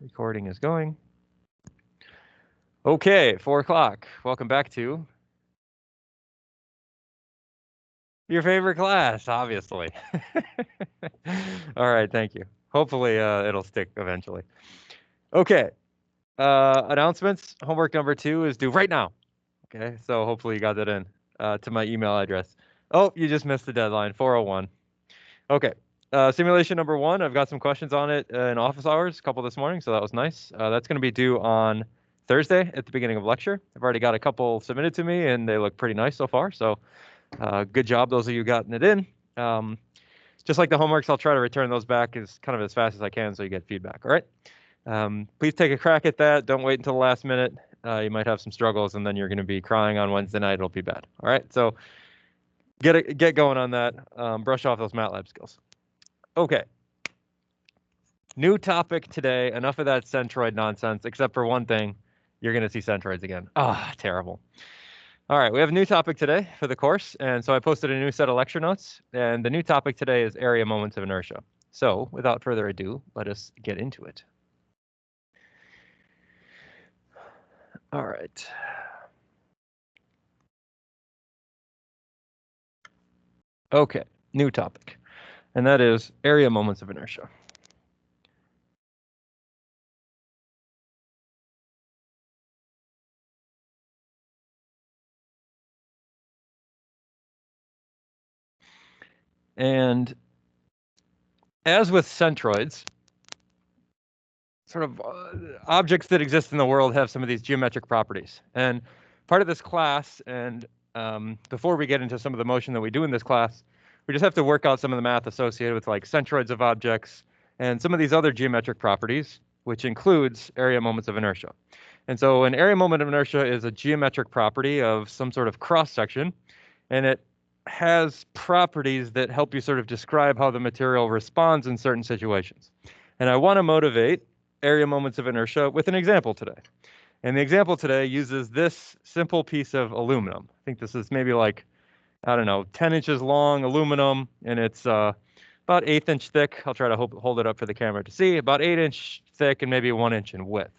Recording is going. Okay, 4 o'clock. Welcome back to your favorite class, obviously. All right, thank you. Hopefully it'll stick eventually. Okay, announcements. Homework number 2 is due right now. Okay, so hopefully you got that in to my email address. Oh, you just missed the deadline, 4:01. Okay, simulation number 1, I've got some questions on it in office hours, a couple this morning, so that was nice. That's going to be due on Thursday at the beginning of lecture. I've already got a couple submitted to me, and they look pretty nice so far, so good job, those of you gotten it in. Just like the homeworks, I'll try to return those back as fast as I can so you get feedback, all right? Please take a crack at that. Don't wait until the last minute. You might have some struggles, and then you're going to be crying on Wednesday night. It'll be bad, all right? So get going on that. Brush off those MATLAB skills. Okay. New topic today. Enough of that centroid nonsense, except for one thing. You're going to see centroids again. Ah, terrible. All right, we have a new topic today for the course, and so I posted a new set of lecture notes, and the new topic today is area moments of inertia. So without further ado, let us get into it. All right. Okay, new topic, and that is area moments of inertia. And as with centroids, sort of objects that exist in the world have some of these geometric properties. And part of this class, and before we get into some of the motion that we do in this class, we just have to work out some of the math associated with like centroids of objects and some of these other geometric properties, which includes area moments of inertia. And so an area moment of inertia is a geometric property of some sort of cross section, and it has properties that help you sort of describe how the material responds in certain situations. And I want to motivate area moments of inertia with an example today. And the example today uses this simple piece of aluminum. I think this is maybe like, I don't know, 10 inches long aluminum, and it's about 1/8 inch thick. I'll try to hold it up for the camera to see, about 8 inch thick and maybe 1 inch in width.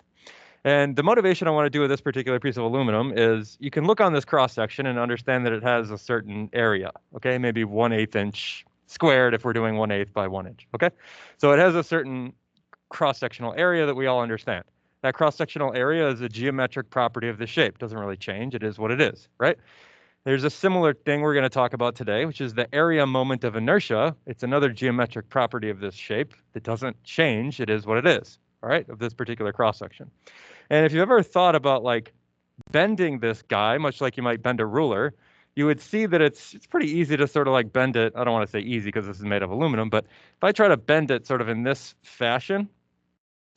And the motivation I want to do with this particular piece of aluminum is you can look on this cross section and understand that it has a certain area, okay? Maybe 1/8 inch squared if we're doing 1/8 by 1 inch, okay? So it has a certain cross-sectional area that we all understand. That cross-sectional area is a geometric property of the shape. Doesn't really change. It is what it is, right? There's a similar thing we're going to talk about today, which is the area moment of inertia. It's another geometric property of this shape that doesn't change. It is what it is, all right, of this particular cross-section. And if you've ever thought about like bending this guy, much like you might bend a ruler, you would see that it's pretty easy to sort of like bend it. I don't want to say easy because this is made of aluminum, but if I try to bend it sort of in this fashion,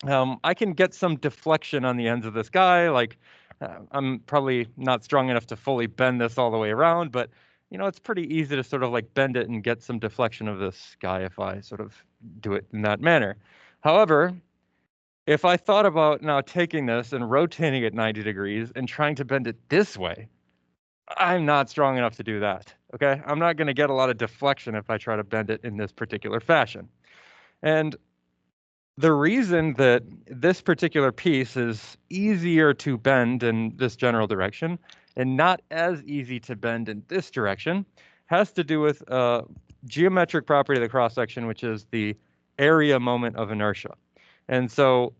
I can get some deflection on the ends of this guy. Like I'm probably not strong enough to fully bend this all the way around, but you know, it's pretty easy to sort of like bend it and get some deflection of this guy if I sort of do it in that manner. However, if I thought about now taking this and rotating it 90 degrees and trying to bend it this way, I'm not strong enough to do that, okay? I'm not gonna get a lot of deflection if I try to bend it in this particular fashion. And the reason that this particular piece is easier to bend in this general direction and not as easy to bend in this direction has to do with a geometric property of the cross-section, which is the area moment of inertia. And so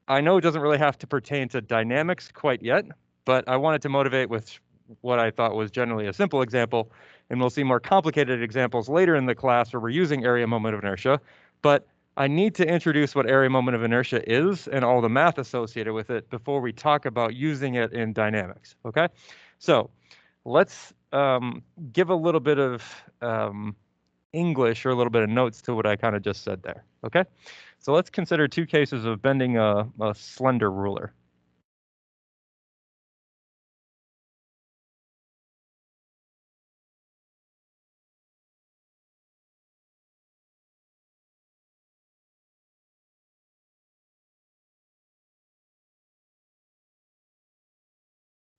I know it doesn't really have to pertain to dynamics quite yet, but I wanted to motivate with what I thought was generally a simple example, and we'll see more complicated examples later in the class where we're using area moment of inertia. But I need to introduce what area moment of inertia is and all the math associated with it before we talk about using it in dynamics, okay? So let's give a little bit of English or a little bit of notes to what I kind of just said there, okay? So let's consider 2 cases of bending a slender ruler.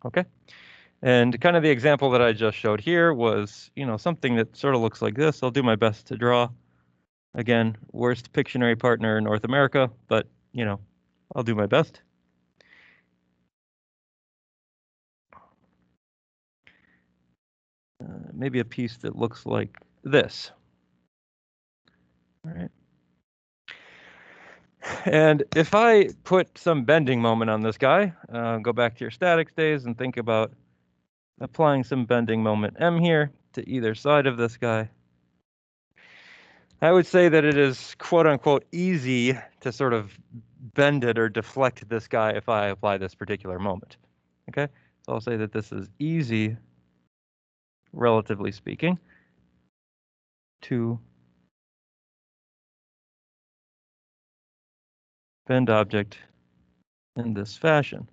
Okay, and kind of the example that I just showed here was, you know, something that sort of looks like this. I'll do my best to draw. Again, worst Pictionary partner in North America, but, you know, I'll do my best. Maybe a piece that looks like this. All right. And if I put some bending moment on this guy, go back to your statics days and think about applying some bending moment M here to either side of this guy. I would say that it is quote unquote easy to sort of bend it or deflect this guy if I apply this particular moment. Okay, so I'll say that this is easy, relatively speaking, to bend object in this fashion.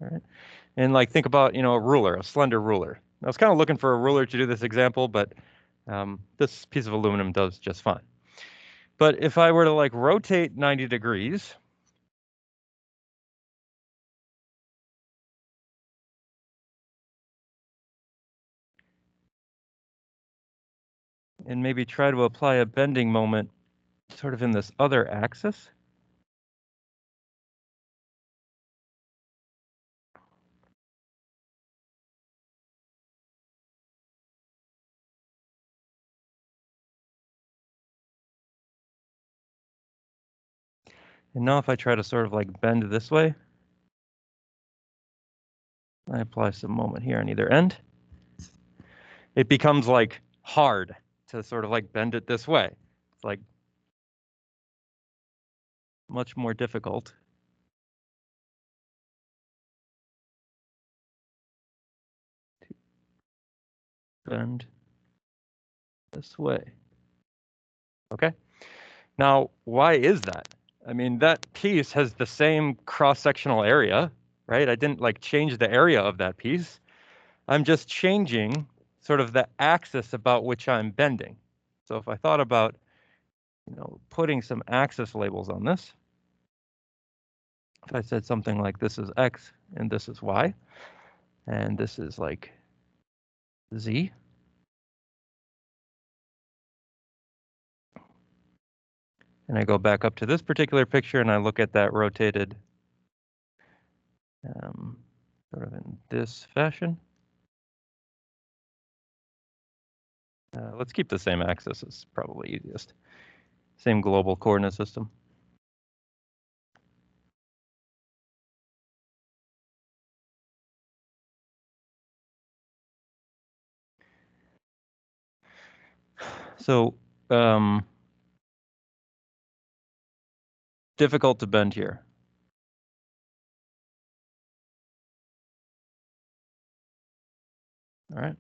All right, and like think about, you know, a ruler, a slender ruler. I was kind of looking for a ruler to do this example, but this piece of aluminum does just fine. But if I were to like rotate 90 degrees, and maybe try to apply a bending moment sort of in this other axis. And now if I try to sort of like bend this way, I apply some moment here on either end. It becomes like hard to sort of like bend it this way. It's like much more difficult to bend this way. Okay. Now, why is that? I mean, that piece has the same cross-sectional area, right? I didn't like change the area of that piece. I'm just changing sort of the axis about which I'm bending. So if I thought about, you know, putting some axis labels on this, if I said something like this is X and this is Y, and this is like Z, and I go back up to this particular picture and I look at that rotated sort of in this fashion. Let's keep the same axis, it's probably easiest. Same global coordinate system. So difficult to bend here. All right.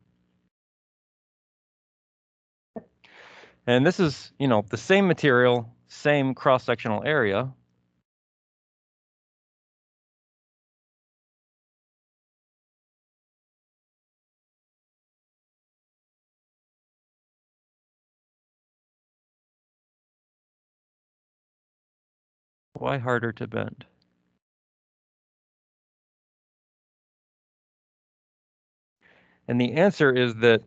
And this is, you know, the same material, same cross-sectional area. Why harder to bend? And the answer is that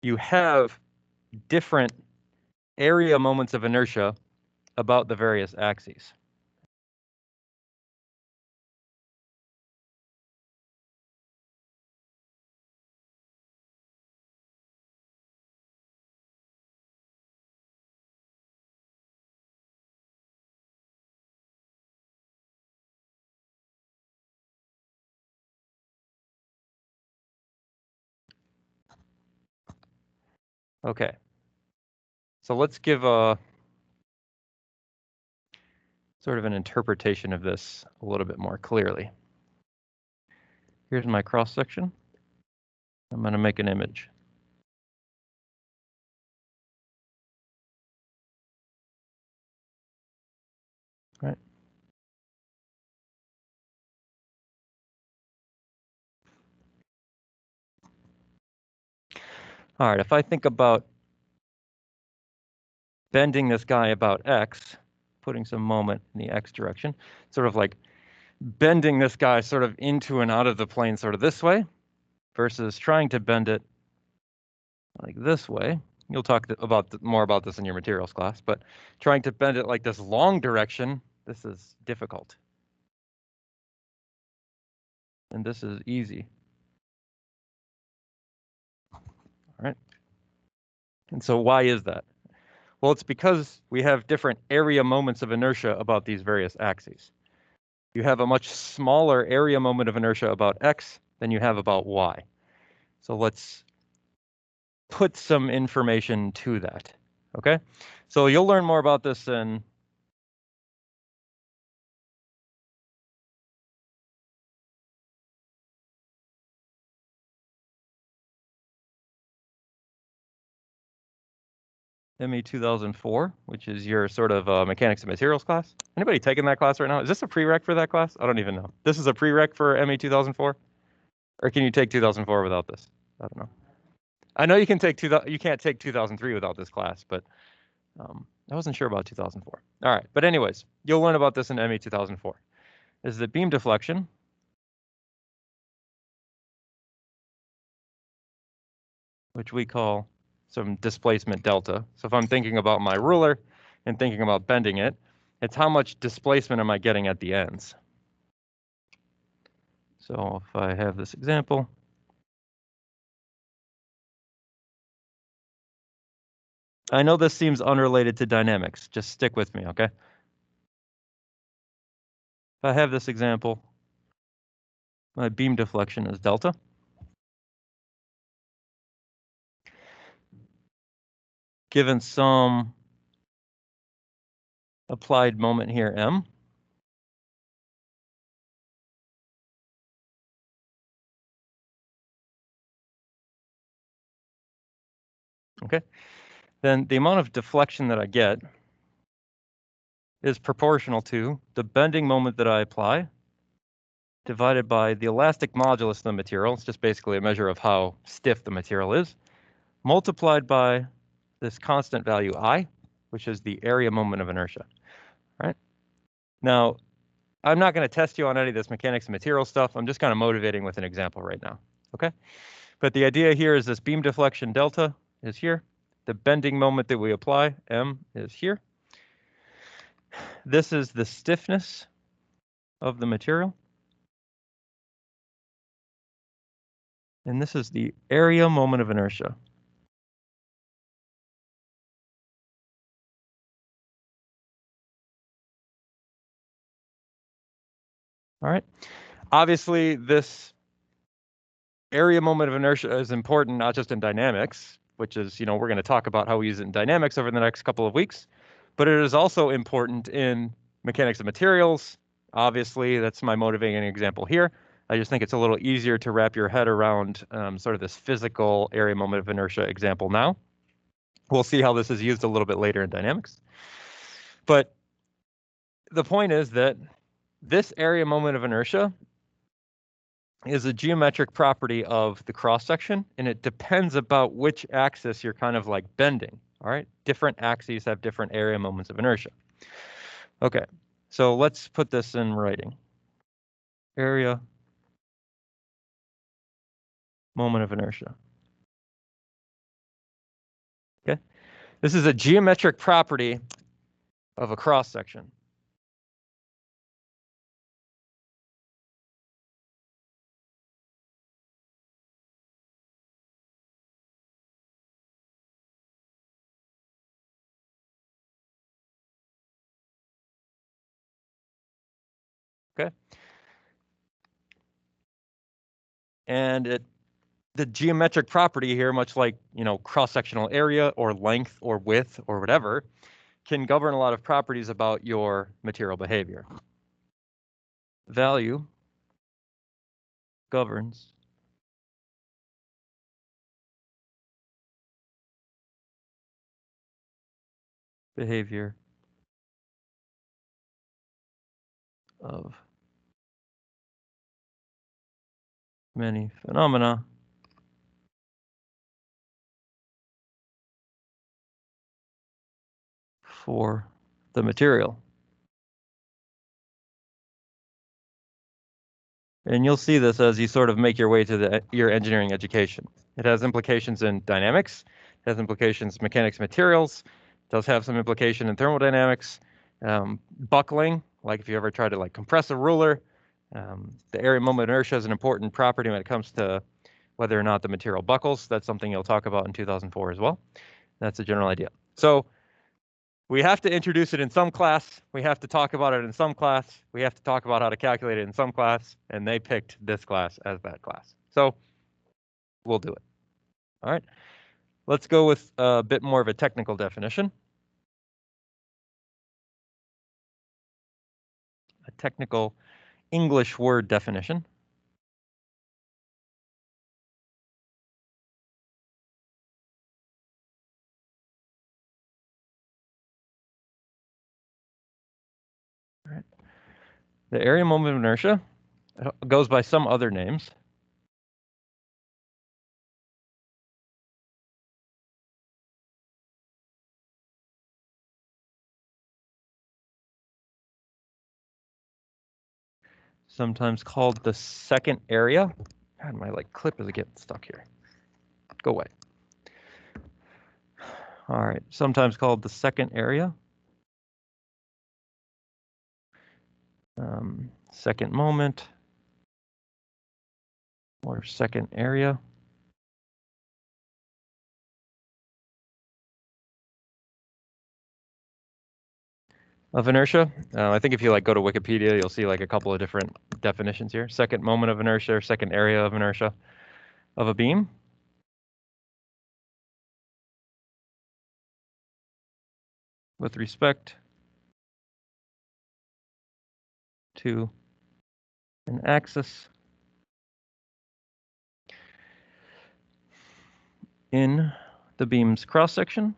you have different area moments of inertia about the various axes. Okay. So let's give a sort of an interpretation of this a little bit more clearly. Here's my cross section. I'm going to make an image. Right. All right, if I think about bending this guy about X, putting some moment in the X direction, sort of like bending this guy sort of into and out of the plane sort of this way versus trying to bend it like this way. You'll talk more about this in your materials class, but trying to bend it like this long direction, this is difficult. And this is easy. All right. And so why is that? Well, it's because we have different area moments of inertia about these various axes. You have a much smaller area moment of inertia about X than you have about Y. So let's put some information to that, okay? So you'll learn more about this in ME2004, which is your sort of mechanics and materials class. Anybody taking that class right now? Is this a prereq for that class? I don't even know. This is a prereq for ME2004? Or can you take 2004 without this? I don't know. I know you can take you can't take 2003 without this class, but I wasn't sure about 2004. All right, but anyways, you'll learn about this in ME 2004. This is the beam deflection, which we call some displacement delta. So if I'm thinking about my ruler and thinking about bending it, it's how much displacement am I getting at the ends. So if I have this example, I know this seems unrelated to dynamics. Just stick with me, okay? If I have this example, my beam deflection is delta. Given some applied moment here, M, okay, then the amount of deflection that I get is proportional to the bending moment that I apply divided by the elastic modulus of the material. It's just basically a measure of how stiff the material is, multiplied by this constant value I, which is the area moment of inertia, right? Now, I'm not going to test you on any of this mechanics and material stuff. I'm just kind of motivating with an example right now, okay? But the idea here is this beam deflection delta is here. The bending moment that we apply, M, is here. This is the stiffness of the material. And this is the area moment of inertia. All right. Obviously, this area moment of inertia is important, not just in dynamics, which is, we're going to talk about how we use it in dynamics over the next couple of weeks, but it is also important in mechanics of materials. Obviously, that's my motivating example here. I just think it's a little easier to wrap your head around sort of this physical area moment of inertia example now. We'll see how this is used a little bit later in dynamics. But the point is that this area moment of inertia is a geometric property of the cross-section, and it depends about which axis you're kind of like bending, all right? Different axes have different area moments of inertia. Okay, so let's put this in writing. Area moment of inertia. Okay, this is a geometric property of a cross-section. Okay, and the geometric property here, much like cross-sectional area or length or width or whatever, can govern a lot of properties about your material behavior. Value governs behavior of many phenomena for the material. And you'll see this as you sort of make your way to your engineering education. It has implications in dynamics. has implications in mechanics, materials, does have some implication in thermodynamics. Buckling, like if you ever try to like compress a ruler, the area moment inertia is an important property when it comes to whether or not the material buckles. That's something you'll talk about in 2004 as well. That's a general idea. So we have to introduce it in some class. We have to talk about it in some class. We have to talk about how to calculate it in some class. And they picked this class as that class. So we'll do it. All right. Let's go with a bit more of a technical definition. A technical English word definition. All right. The area moment of inertia goes by some other names. Sometimes called the second area. God, my like clip is getting stuck here. Go away. All right, sometimes called the second area. Second moment or second area of inertia. I think if you like go to Wikipedia, you'll see like a couple of different definitions here. Second moment of inertia or second area of inertia of a beam. With respect to an axis in the beam's cross-section.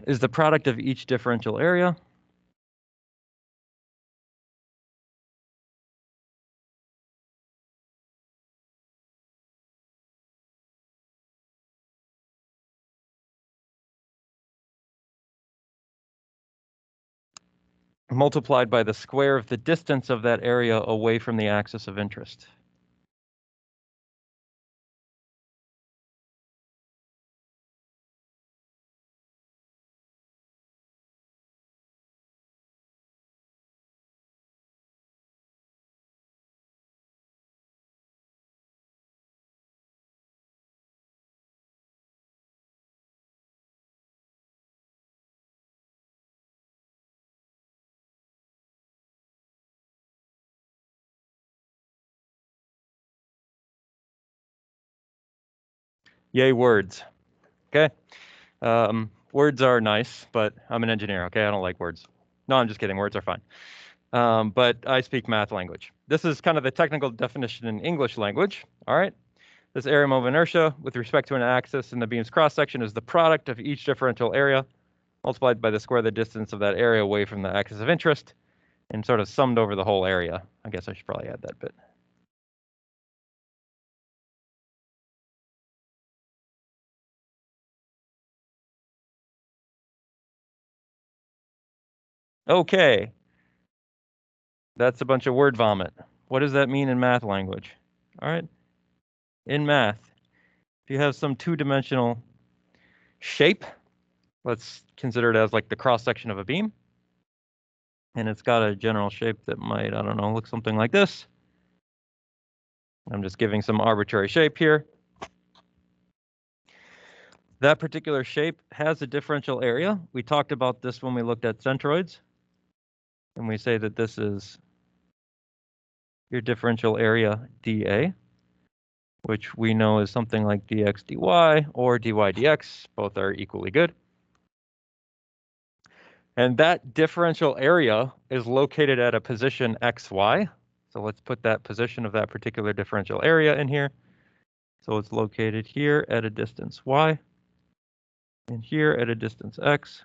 Is the product of each differential area multiplied by the square of the distance of that area away from the axis of interest. Yay, words. Okay. Words are nice, but I'm an engineer, okay? I don't like words. No, I'm just kidding. Words are fine. But I speak math language. This is kind of the technical definition in English language, all right? This area moment of inertia with respect to an axis in the beam's cross-section is the product of each differential area multiplied by the square of the distance of that area away from the axis of interest and sort of summed over the whole area. I guess I should probably add that bit. Okay. That's a bunch of word vomit. What does that mean in math language? All right. In math, if you have some two-dimensional shape, let's consider it as like the cross-section of a beam. And it's got a general shape that might, I don't know, look something like this. I'm just giving some arbitrary shape here. That particular shape has a differential area. We talked about this when we looked at centroids. And we say that this is your differential area dA, which we know is something like dx dy or dy dx. Both are equally good. And that differential area is located at a position xy. So let's put that position of that particular differential area in here. So it's located here at a distance y and here at a distance x.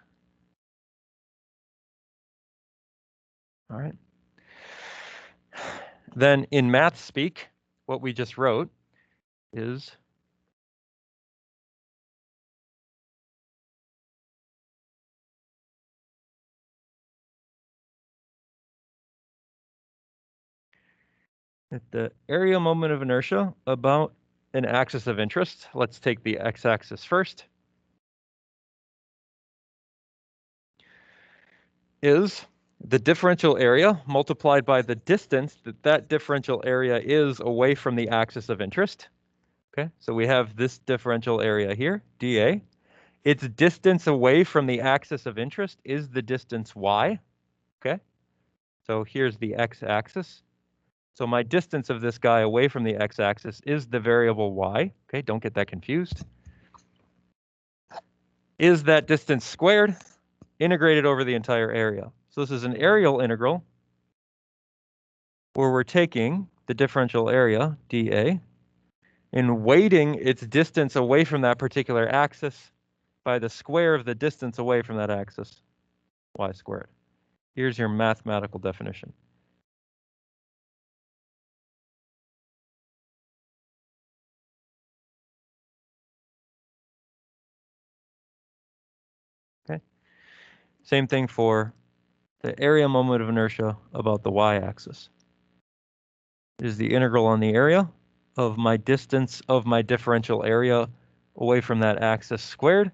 All right. Then in math speak, what we just wrote is The area moment of inertia about an axis of interest. Let's take the x-axis first. Is the differential area multiplied by the distance that differential area is away from the axis of interest. Okay, so we have this differential area here, dA. Its distance away from the axis of interest is the distance y. Okay, so here's the x-axis. So my distance of this guy away from the x-axis is the variable y. Okay, don't get that confused. Is that distance squared, integrated over the entire area. So this is an areal integral where we're taking the differential area, dA, and weighting its distance away from that particular axis by the square of the distance away from that axis, y squared. Here's your mathematical definition. Okay. Same thing for the area moment of inertia about the y-axis. It is the integral on the area of my distance of my differential area away from that axis squared,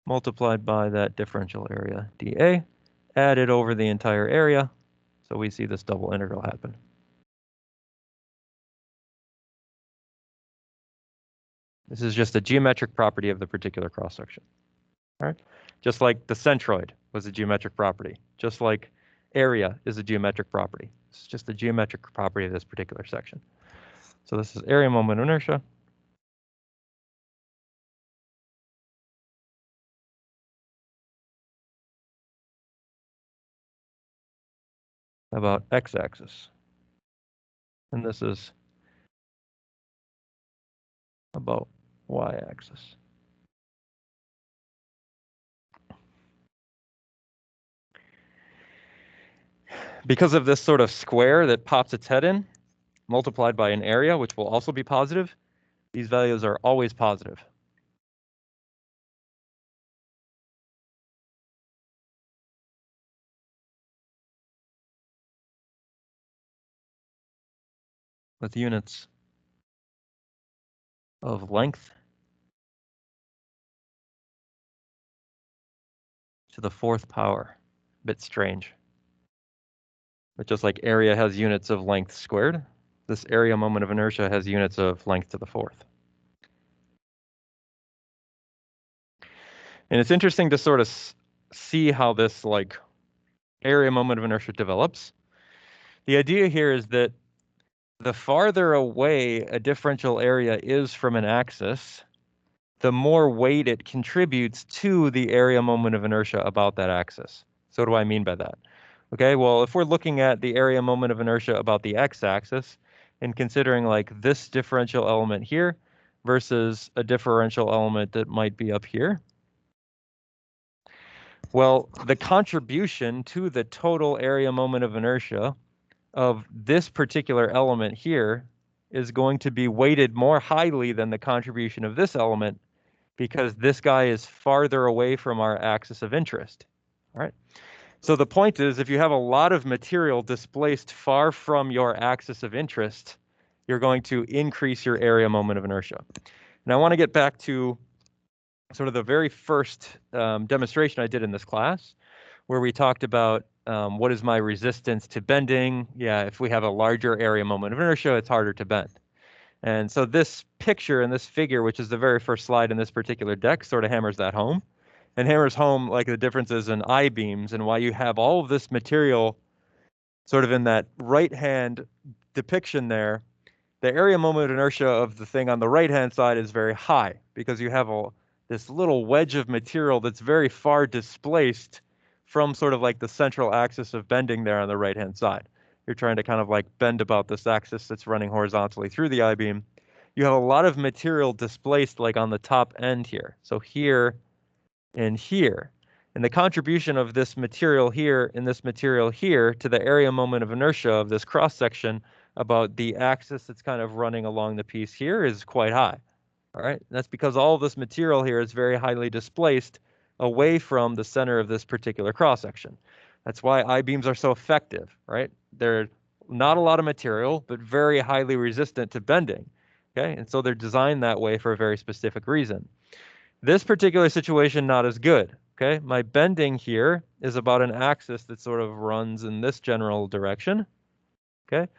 multiplied by that differential area dA, added over the entire area. So we see this double integral happen. This is just a geometric property of the particular cross-section. All right. Just like the centroid was a geometric property, just like area is a geometric property. It's just a geometric property of this particular section. So this is area moment of inertia. About x-axis. And this is about y-axis. Because of this sort of square that pops its head in, multiplied by an area, which will also be positive, these values are always positive. With units of length to the fourth power. Bit strange. But just like area has units of length squared, this area moment of inertia has units of length to the fourth. And it's interesting to sort of see how this like area moment of inertia develops. The idea here is that the farther away a differential area is from an axis, the more weight it contributes to the area moment of inertia about that axis. So what do I mean by that? Okay, well, if we're looking at the area moment of inertia about the x-axis and considering like this differential element here versus a differential element that might be up here, well, the contribution to the total area moment of inertia of this particular element here is going to be weighted more highly than the contribution of this element because this guy is farther away from our axis of interest. All right. So the point is, if you have a lot of material displaced far from your axis of interest, you're going to increase your area moment of inertia. And I want to get back to sort of the very first demonstration I did in this class, where we talked about what is my resistance to bending. Yeah, if we have a larger area moment of inertia, it's harder to bend. And so this picture and this figure, which is the very first slide in this particular deck, sort of hammers that home. And hammers home like the differences in I-beams and why you have all of this material sort of in that right-hand depiction there. The area moment of inertia of the thing on the right-hand side is very high because you have this little wedge of material that's very far displaced from sort of like the central axis of bending there on the right-hand side. You're trying to kind of like bend about this axis that's running horizontally through the I-beam. You have a lot of material displaced like on the top end here. So here and here. And the contribution of this material here and this material here to the area moment of inertia of this cross-section about the axis that's kind of running along the piece here is quite high. All right, that's because all of this material here is very highly displaced away from the center of this particular cross-section. That's why I-beams are so effective, right? They're not a lot of material, but very highly resistant to bending. Okay, and so they're designed that way for a very specific reason. This particular situation, not as good. Okay, my bending here is about an axis that sort of runs in this general direction. Okay,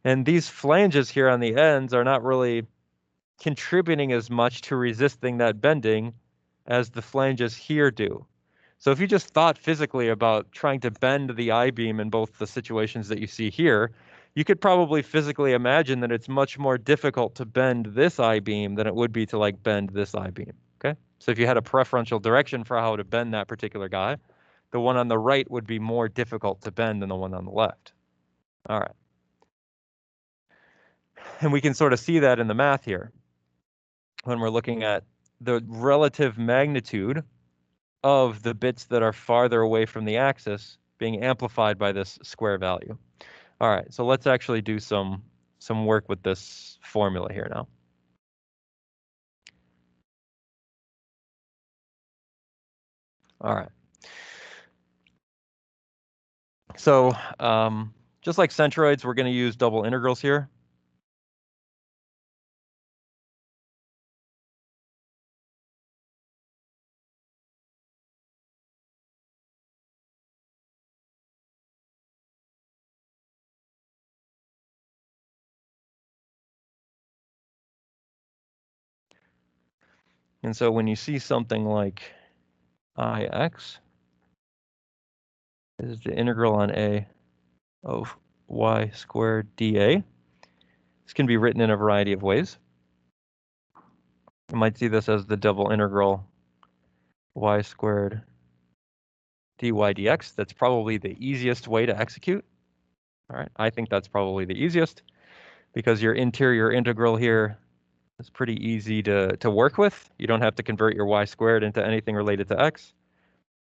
and these flanges here on the ends are not really contributing as much to resisting that bending as the flanges here do. So if you just thought physically about trying to bend the I-beam in both the situations that you see here, you could probably physically imagine that it's much more difficult to bend this I-beam than it would be to like bend this I-beam, okay? So if you had a preferential direction for how to bend that particular guy, the one on the right would be more difficult to bend than the one on the left. All right. And we can sort of see that in the math here when we're looking at the relative magnitude of the bits that are farther away from the axis being amplified by this square value. All right, so let's actually do some work with this formula here now. All right. So just like centroids, we're going to use double integrals here. And so when you see something like Ix, this is the integral on A of y squared dA. This can be written in a variety of ways. You might see this as the double integral y squared dy dx. That's probably the easiest way to execute. All right, I think that's probably the easiest because your interior integral here is pretty easy to work with. You don't have to convert your y squared into anything related to x.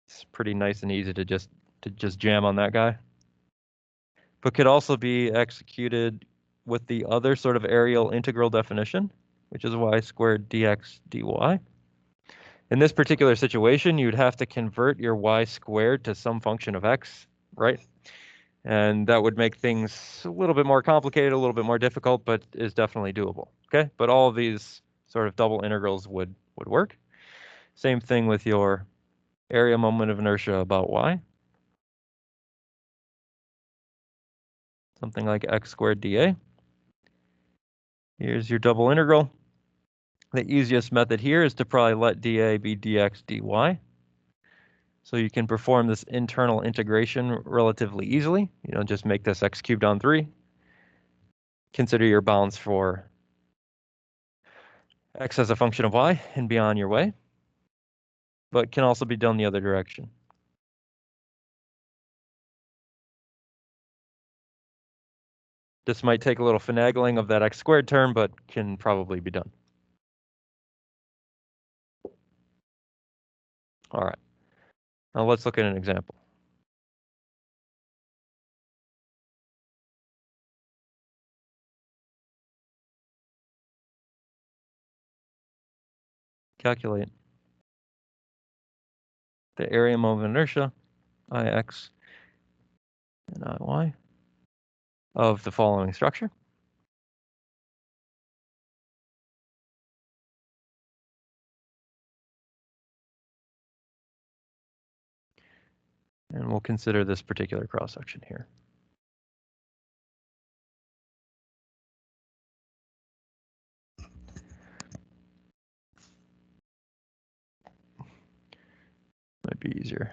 It's pretty nice and easy to just jam on that guy. But could also be executed with the other sort of areal integral definition, which is y squared dx dy. In this particular situation, you'd have to convert your y squared to some function of x, right? And that would make things a little bit more complicated, a little bit more difficult, but is definitely doable, okay? But all of these sort of double integrals would work. Same thing with your area moment of inertia about y. Something like x squared dA. Here's your double integral. The easiest method here is to probably let dA be dx dy. So you can perform this internal integration relatively easily. You know, just make this x cubed on 3. Consider your bounds for x as a function of y and be on your way. But can also be done the other direction. This might take a little finagling of that x squared term, but can probably be done. All right, now let's look at an example. Calculate the area moment of inertia, Ix and Iy, of the following structure. And we'll consider this particular cross-section here. Might be easier.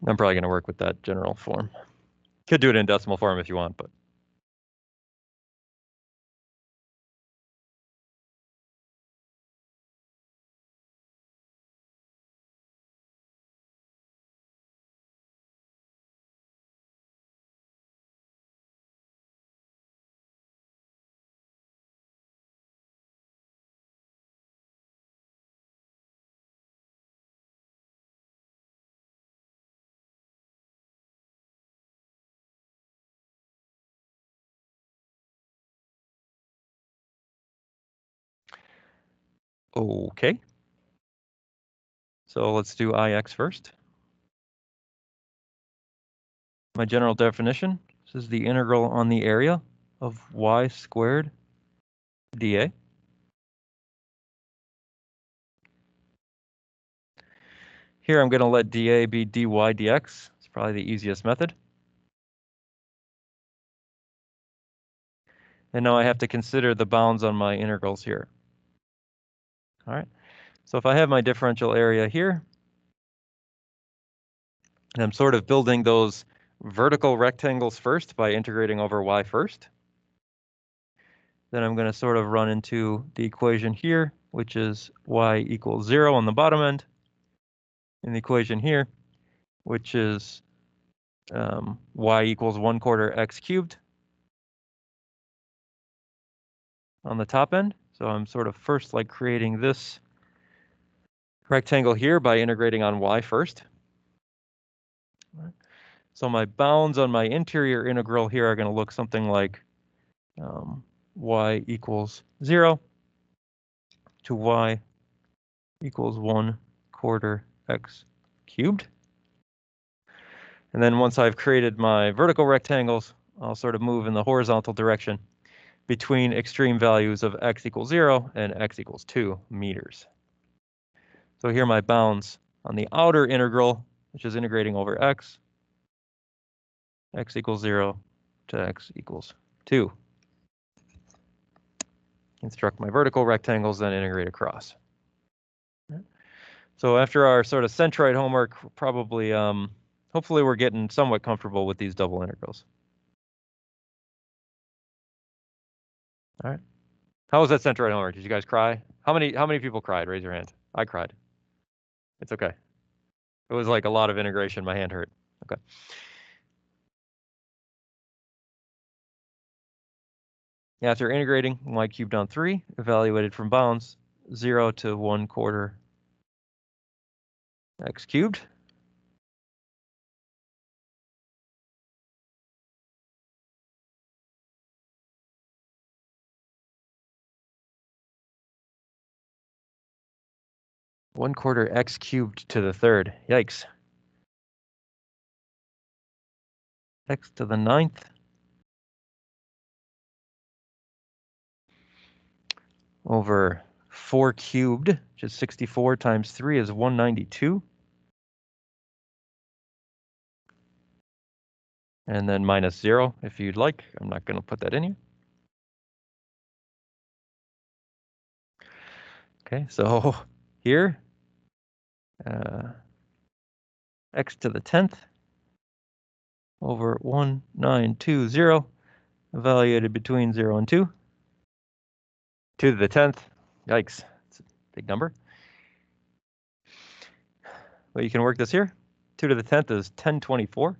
I'm probably going to work with that general form. Could do it in decimal form if you want, but. Okay. So let's do Ix first. my general definition. This is the integral on the area of y squared dA. Here I'm going to let dA be dy dx. It's probably the easiest method. And now I have to consider the bounds on my integrals here. All right, so if I have my differential area here, and I'm sort of building those vertical rectangles first by integrating over y first, then I'm going to sort of run into the equation here, which is y equals 0 on the bottom end, and the equation here, which is y equals 1/4 x cubed on the top end. So I'm sort of first like creating this rectangle here by integrating on y first. So my bounds on my interior integral here are going to look something like y equals 0 to y equals 1/4 x cubed. And then once I've created my vertical rectangles, I'll sort of move in the horizontal direction between extreme values of x equals 0 and x equals 2 meters. So here are my bounds on the outer integral, which is integrating over x equals 0 to x equals 2. Construct my vertical rectangles, then integrate across. So after our sort of centroid homework, probably, hopefully we're getting somewhat comfortable with these double integrals. All right. How was that centroid homework? Did you guys cry? How many people cried? Raise your hand. I cried. It's okay. It was like a lot of integration. My hand hurt. Okay. After integrating y cubed on 3, evaluated from bounds 0 to 1/4 x cubed. (1/4 x cubed to the third). Yikes. X to the 9th. Over 4 cubed, which is 64 times 3 is 192. And then minus 0 if you'd like. I'm not going to put that in here. Okay, so here, x to the 10th over 1920, evaluated between 0 and 2. 2 to the 10th, yikes, it's a big number. But you can work this here. 2 to the 10th is 1024.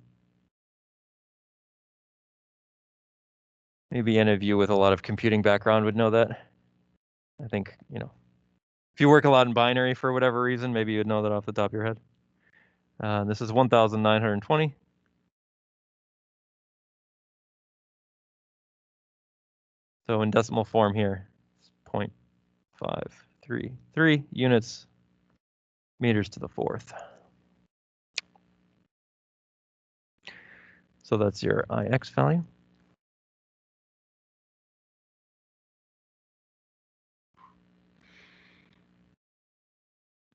Maybe any of you with a lot of computing background would know that. I think, you know, if you work a lot in binary for whatever reason, maybe you'd know that off the top of your head. This is 1920. So in decimal form here, it's 0.533 units meters to the 4th. So that's your IX value.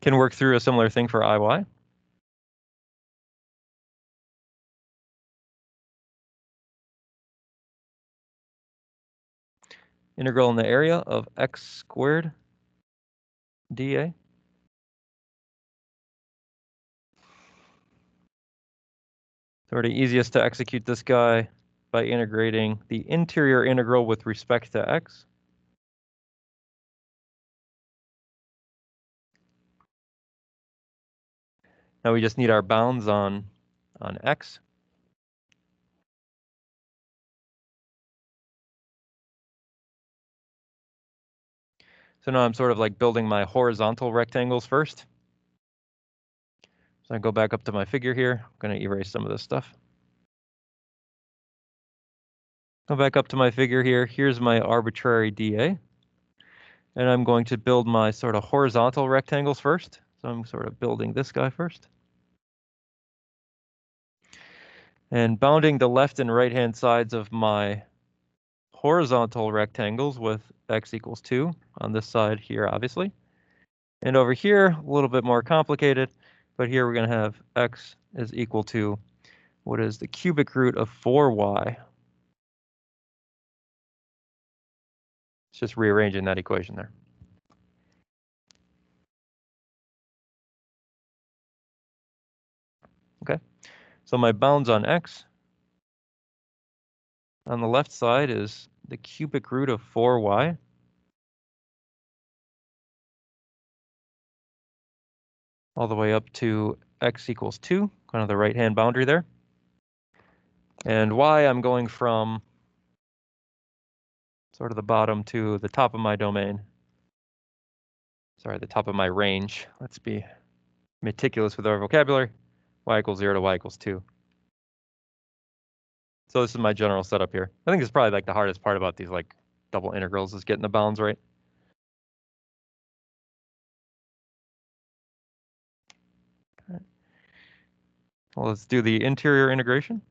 Can work through a similar thing for IY. Integral in the area of x squared dA. Sort of easiest to execute this guy by integrating the interior integral with respect to x. Now we just need our bounds on x. So now I'm sort of like building my horizontal rectangles first. So I go back up to my figure here. I'm going to erase some of this stuff. Go back up to my figure here. Here's my arbitrary dA. And I'm going to build my sort of horizontal rectangles first. So I'm sort of building this guy first. And bounding the left and right-hand sides of my horizontal rectangles with x equals 2 on this side here, obviously. And over here, a little bit more complicated, but here we're going to have x is equal to what is the cubic root of 4y. It's just rearranging that equation there. Okay, so my bounds on x on the left side is the cubic root of 4y. All the way up to x equals 2, kind of the right-hand boundary there. And y, I'm going from sort of the bottom to the top of my domain. Sorry, the top of my range. Let's be meticulous with our vocabulary. Y equals 0 to y equals 2. So this is my general setup here. I think it's probably like the hardest part about these like double integrals is getting the bounds right. Right. Well, let's do the interior integration.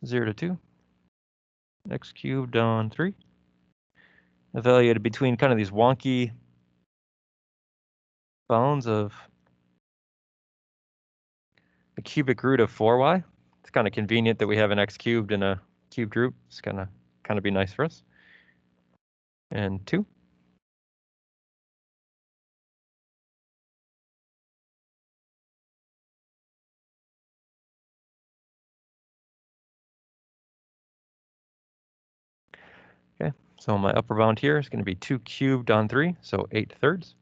0 to 2. X cubed on 3. Evaluated between kind of these wonky bounds of the cubic root of 4y. It's kind of convenient that we have an x cubed and a cubed root. It's kind of be nice for us. And 2. Okay, so my upper bound here is going to be 2 cubed on 3, so 8/3.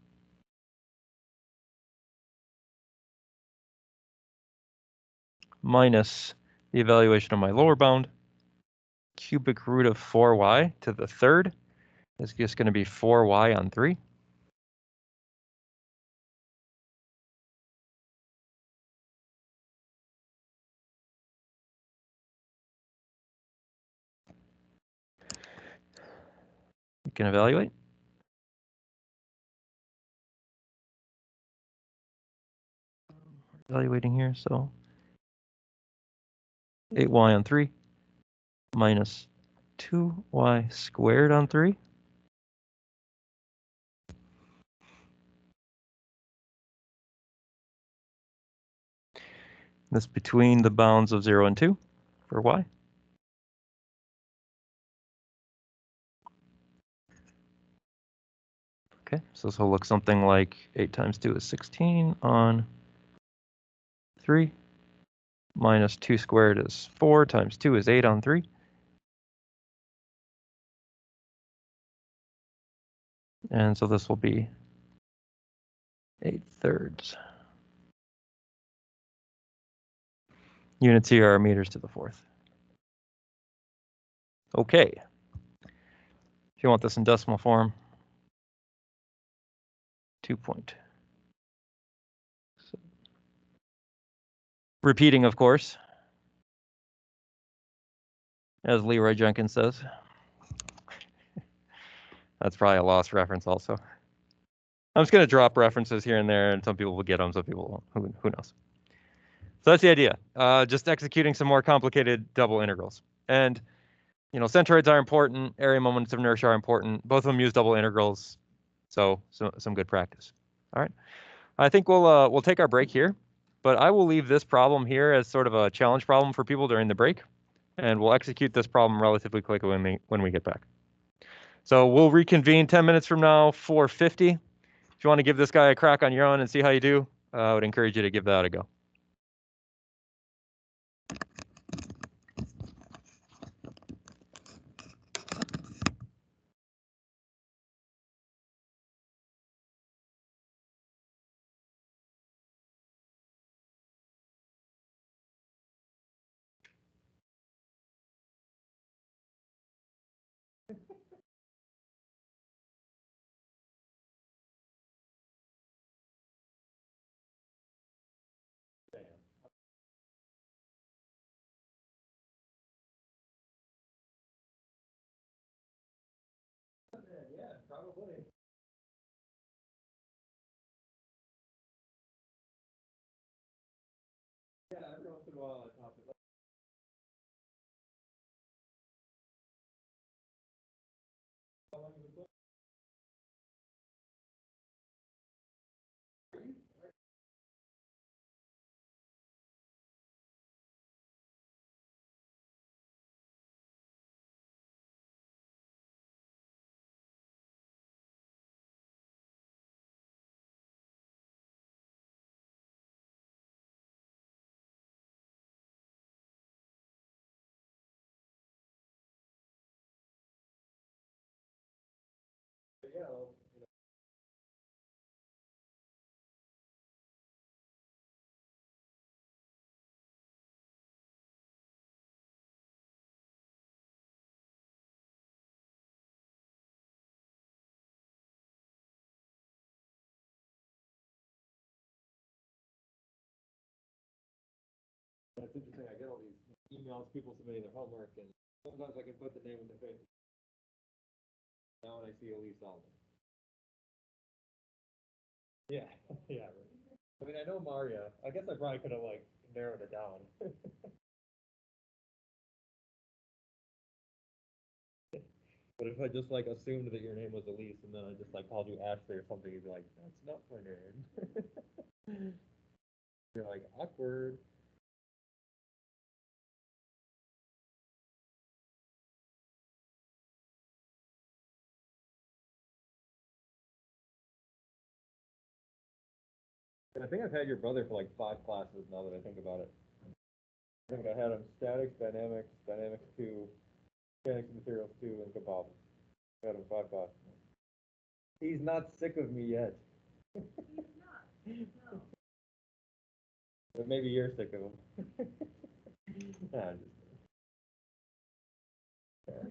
Minus the evaluation of my lower bound, cubic root of 4y to the third is just going to be 4y on 3. You can evaluate. Evaluating here, so 8y on 3 minus 2y squared on 3. This between the bounds of 0 and 2 for y. Okay, so this will look something like 8 times 2 is 16 on 3 minus 2 squared is 4 times 2 is 8 on 3. And so this will be 8/3. Units here are meters to the fourth. Okay. If you want this in decimal form, 2 point. So, repeating, of course, as Leroy Jenkins says. That's probably a lost reference also. I'm just going to drop references here and there, and some people will get them, some people won't. Who knows? So that's the idea. Just executing some more complicated double integrals. And you know, centroids are important. Area moments of inertia are important. Both of them use double integrals, so some good practice. All right. I think we'll take our break here, but I will leave this problem here as sort of a challenge problem for people during the break, and we'll execute this problem relatively quickly when we get back. So we'll reconvene 10 minutes from now, 4:50. If you want to give this guy a crack on your own and see how you do, I would encourage you to give that a go. while I talk about. Yeah. That's interesting. I get all these emails, people submitting their homework, and sometimes I can put the name in the face. Now when I see Elise Allen. Yeah, yeah. I mean, I know Maria. I guess I probably could have like narrowed it down. But if I just like assumed that your name was Elise and then I just like called you Ashley or something, you'd be like, that's not my name. You're like, awkward. And I think I've had your brother for like 5 classes now that I think about it. I think I had him statics, dynamics, dynamics 2, mechanics and materials 2, and composite. I had him 5 classes. He's not sick of me yet. He's not. No. But maybe you're sick of him. Nah, just, yeah.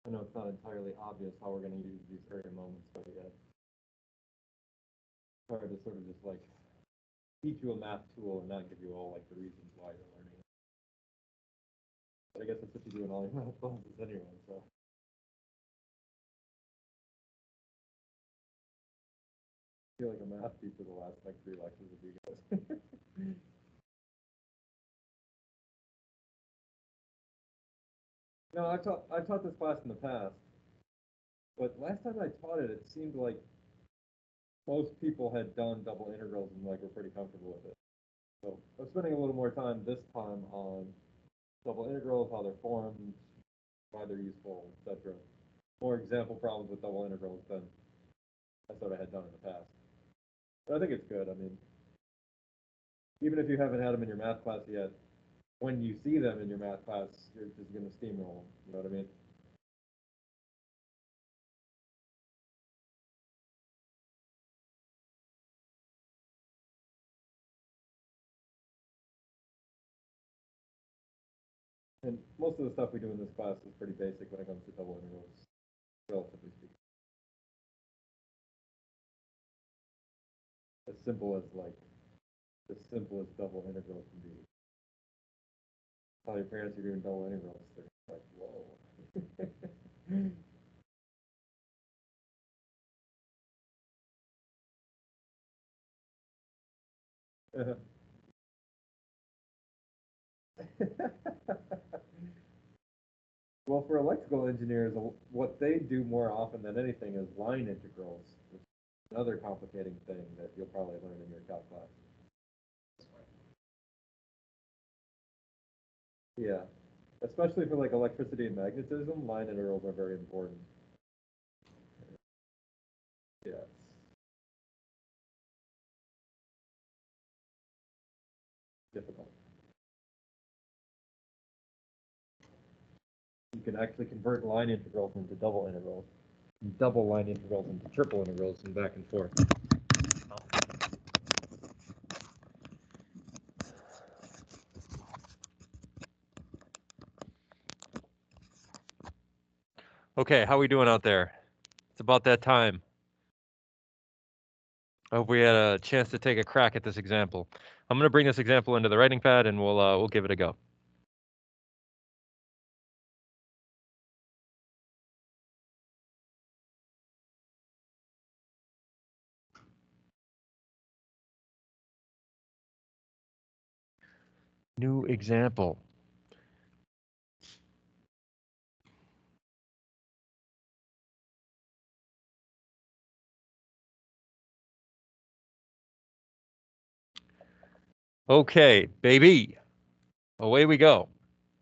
I know it's not entirely obvious how we're going to use these area moments, but yeah, it's hard to sort of just like teach you a math tool and not give you all like the reasons why you're learning it. But I guess that's what you do in all your math classes anyway, so. I feel like a math teacher the last like 3 lectures of you guys. No, I taught this class in the past, but last time I taught it, it seemed like most people had done double integrals and like were pretty comfortable with it. So I'm spending a little more time this time on double integrals, how they're formed, why they're useful, etc. More example problems with double integrals than I sort of had done in the past. But I think it's good. I mean, even if you haven't had them in your math class yet, when you see them in your math class, you're just going to steamroll them. You know what I mean? And most of the stuff we do in this class is pretty basic when it comes to double integrals, relatively speaking. As simple as like the simplest double integral can be. Tell your parents you're doing double integrals, they're like, whoa. Well, for electrical engineers, what they do more often than anything is line integrals, which is another complicating thing that you'll probably learn in your calc class. Yeah, especially for like electricity and magnetism, line integrals are very important. Yeah. Difficult. You can actually convert line integrals into double integrals, and double line integrals into triple integrals, and back and forth. Okay, how we doing out there? It's about that time. I hope we had a chance to take a crack at this example. I'm going to bring this example into the writing pad, and we'll give it a go. New example. Okay, baby. Away we go.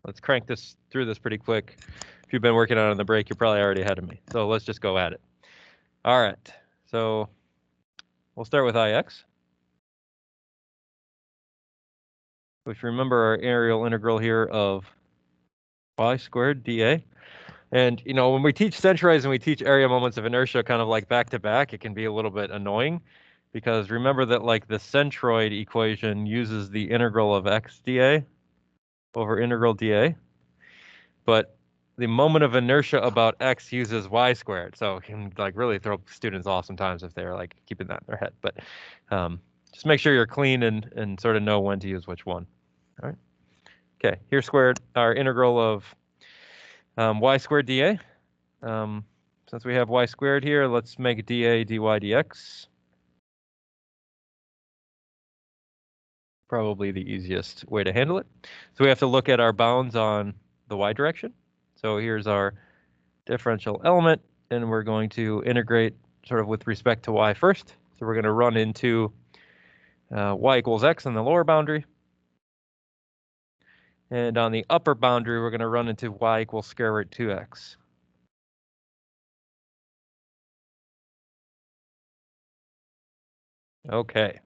Let's crank this through this pretty quick. If you've been working on it on the break, you're probably already ahead of me. So let's just go at it. All right. So we'll start with IX. If you remember our areal integral here of y squared dA. And, you know, when we teach centroids and we teach area moments of inertia kind of like back to back, it can be a little bit annoying because remember that like the centroid equation uses the integral of x dA over integral dA, but the moment of inertia about x uses y squared. So it can like really throw students off sometimes if they're like keeping that in their head. But just make sure you're clean and sort of know when to use which one. All right. Okay, here squared, our integral of y squared dA. Since we have y squared here, let's make dA dy dx. Probably the easiest way to handle it. So we have to look at our bounds on the y direction. So here's our differential element, and we're going to integrate sort of with respect to y first. So we're going to run into y equals x on the lower boundary. And on the upper boundary, we're going to run into y equals square root 2x. Okay.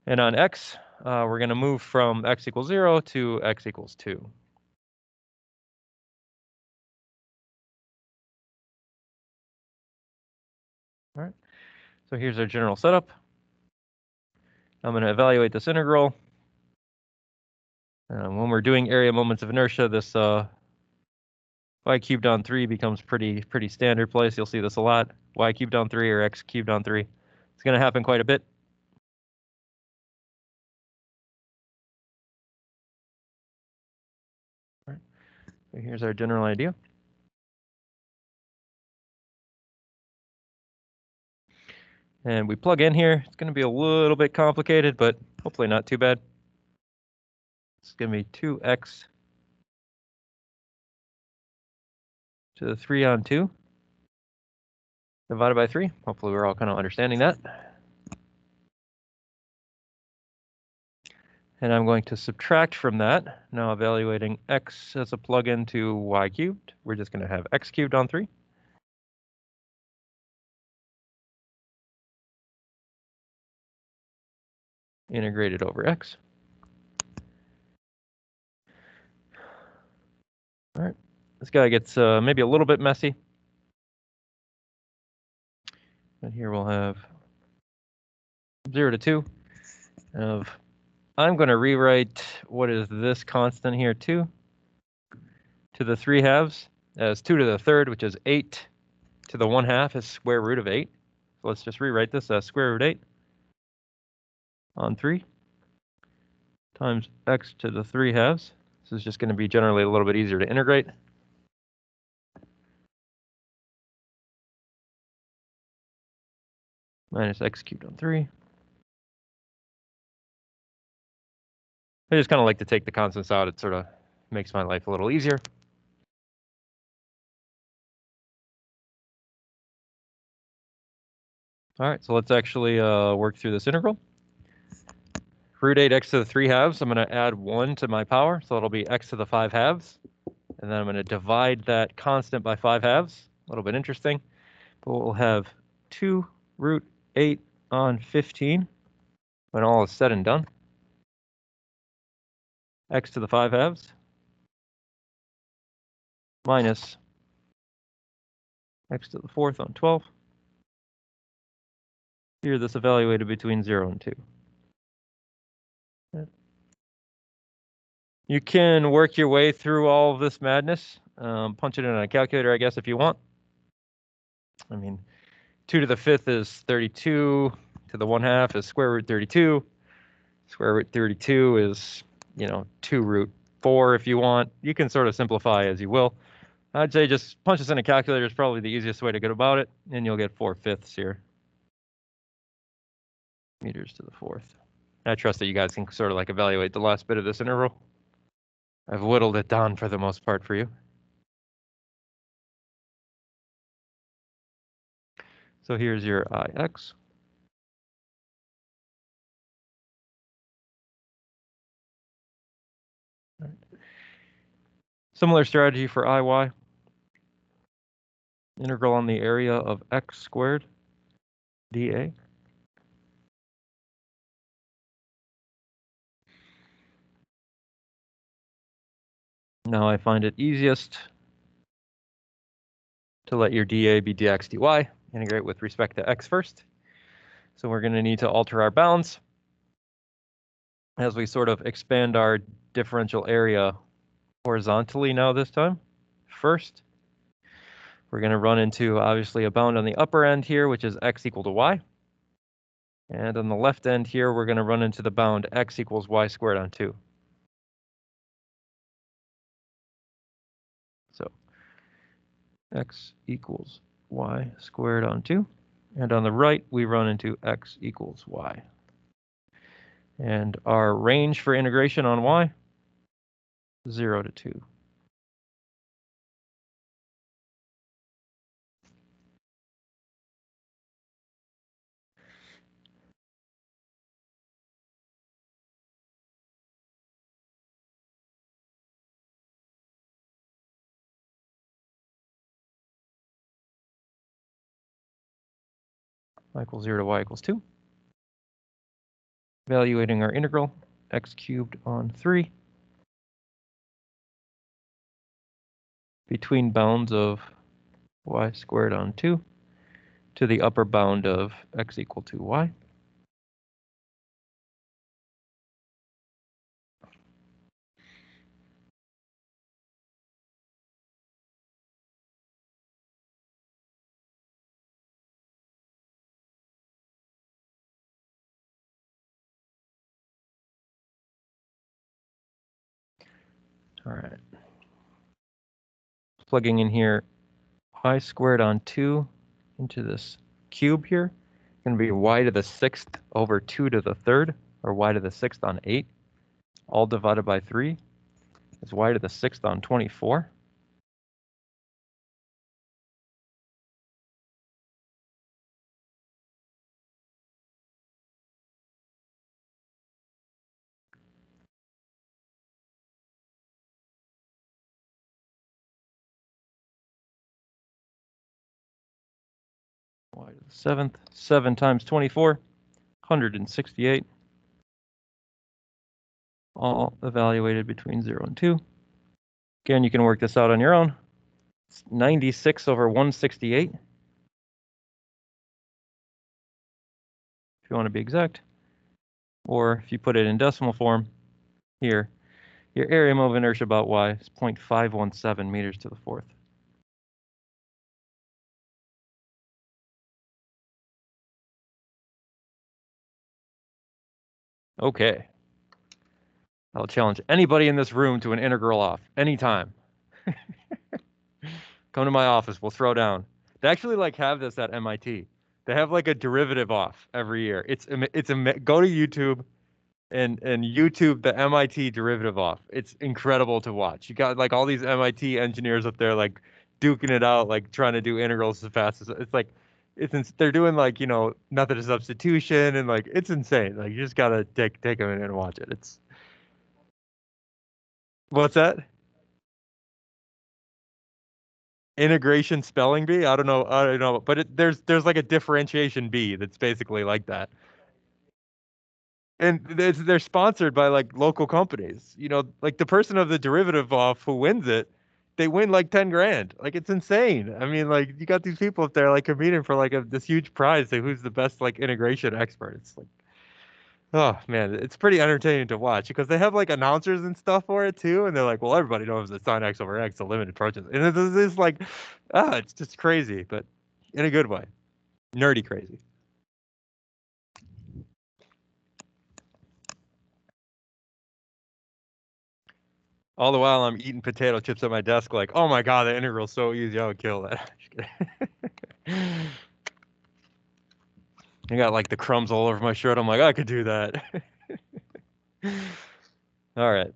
And on x, we're going to move from x equals 0 to x equals 2. All right. So here's our general setup. I'm going to evaluate this integral. When we're doing area moments of inertia, this y cubed on 3 becomes pretty standard place. You'll see this a lot. Y cubed on 3 or x cubed on 3. It's going to happen quite a bit. All right. So here's our general idea. And we plug in here. It's going to be a little bit complicated, but hopefully not too bad. It's going to be 2x to the 3 on 2 divided by 3. Hopefully we're all kind of understanding that. And I'm going to subtract from that. Now evaluating x as a plug-in to y cubed. We're just going to have x cubed on 3. Integrated over x. All right, this guy gets maybe a little bit messy. And here we'll have 0 to 2 of, I'm going to rewrite what is this constant here, 2 to the 3 halves as 2 to the third, which is 8 to the 1/2 is square root of 8. So let's just rewrite this as square root 8 on 3 times x to the 3 halves. This is just going to be generally a little bit easier to integrate. Minus x cubed on 3. I just kind of like to take the constants out. It sort of makes my life a little easier. All right, so let's actually work through this integral. Root 8x to the 3 halves, I'm going to add 1 to my power, so it'll be x to the 5 halves. And then I'm going to divide that constant by 5 halves. A little bit interesting. But we'll have 2 root 8 on 15 when all is said and done. X to the 5 halves minus x to the 4th on 12. Here, this evaluated between 0 and 2. You can work your way through all of this madness. Punch it in a calculator, I guess, if you want. I mean, 2 to the 5th is 32. To the 1/2 is square root 32. Square root 32 is, 2 root 4 if you want. You can sort of simplify as you will. I'd say just punch this in a calculator is probably the easiest way to go about it, and you'll get 4/5 here. Meters to the 4th. I trust that you guys can sort of like evaluate the last bit of this integral. I've whittled it down for the most part for you. So here's your Ix. Similar strategy for Iy. Integral on the area of x squared dA. Now I find it easiest to let your dA be dx dy. Integrate with respect to x first. So we're going to need to alter our bounds as we sort of expand our differential area horizontally now this time. First, we're going to run into obviously a bound on the upper end here, which is x equal to y. And on the left end here, we're going to run into the bound x equals y squared on 2. So x equals y squared on 2. And on the right, we run into x equals y. And our range for integration on y, 0 to 2. Y equals 0 to y equals 2. Evaluating our integral, x cubed on 3. Between bounds of y squared on 2 to the upper bound of x equal to y. All right. Plugging in here, y squared on 2 into this cube here. Going to be y to the 6th over 2 to the 3rd, or y to the 6th on 8, all divided by 3 is y to the 6th on 24. Y to the 7th, 7 times 24, 168. All evaluated between 0 and 2. Again, you can work this out on your own. It's 96 over 168, if you want to be exact. Or if you put it in decimal form, here, your area of inertia about y is 0.517 meters to the 4th. Okay. I'll challenge anybody in this room to an integral off anytime. Come to my office, we'll throw down. They actually like have this at MIT. They have like a derivative off every year. It's go to YouTube and YouTube the MIT derivative off. It's incredible to watch. You got like all these MIT engineers up there like duking it out, like trying to do integrals as fast as it's like they're doing like, you know, method of substitution and like it's insane. Like you just gotta take a minute and watch it. It's what's that? Integration spelling bee? I don't know, but there's like a differentiation bee that's basically like that. And they're sponsored by like local companies. You know, like the person of the derivative off who wins it, they win like 10 grand. Like it's insane. I mean, like you got these people up there like competing for like this huge prize to who's the best like integration expert. It's like, oh man, it's pretty entertaining to watch because they have like announcers and stuff for it too, and they're like, well, everybody knows that sin x over x, a limited approaches, and it's like, it's just crazy, but in a good way, nerdy crazy. All the while I'm eating potato chips at my desk, like, oh my god, the integral's so easy, I would kill that. I got like the crumbs all over my shirt. I'm like, I could do that. All right.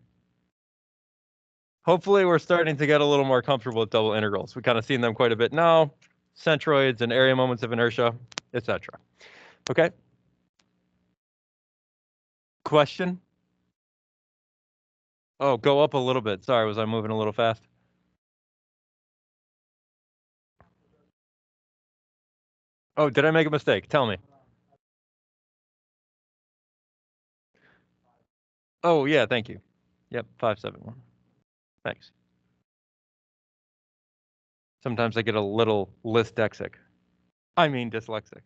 Hopefully we're starting to get a little more comfortable with double integrals. We kind of seen them quite a bit now. Centroids and area moments of inertia, etc. Okay. Question? Oh, go up a little bit. Sorry, was I moving a little fast? Oh, did I make a mistake? Tell me. Oh, yeah, thank you. Yep, 571. Thanks. Sometimes I get a little dyslexic. I mean dyslexic.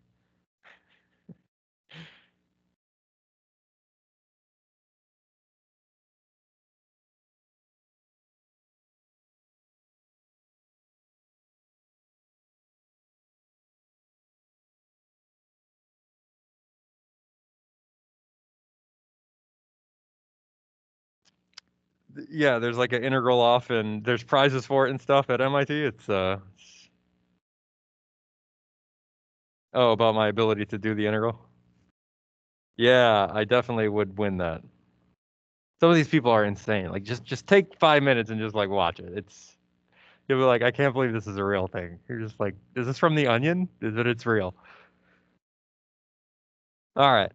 Yeah, there's like an integral off and there's prizes for it and stuff at MIT. It's oh, about my ability to do the integral. Yeah, I definitely would win that. Some of these people are insane. Like just take 5 minutes and just like watch it. You'll be like, I can't believe this is a real thing. You're just like, is this from The Onion? Is it? It's real. All right.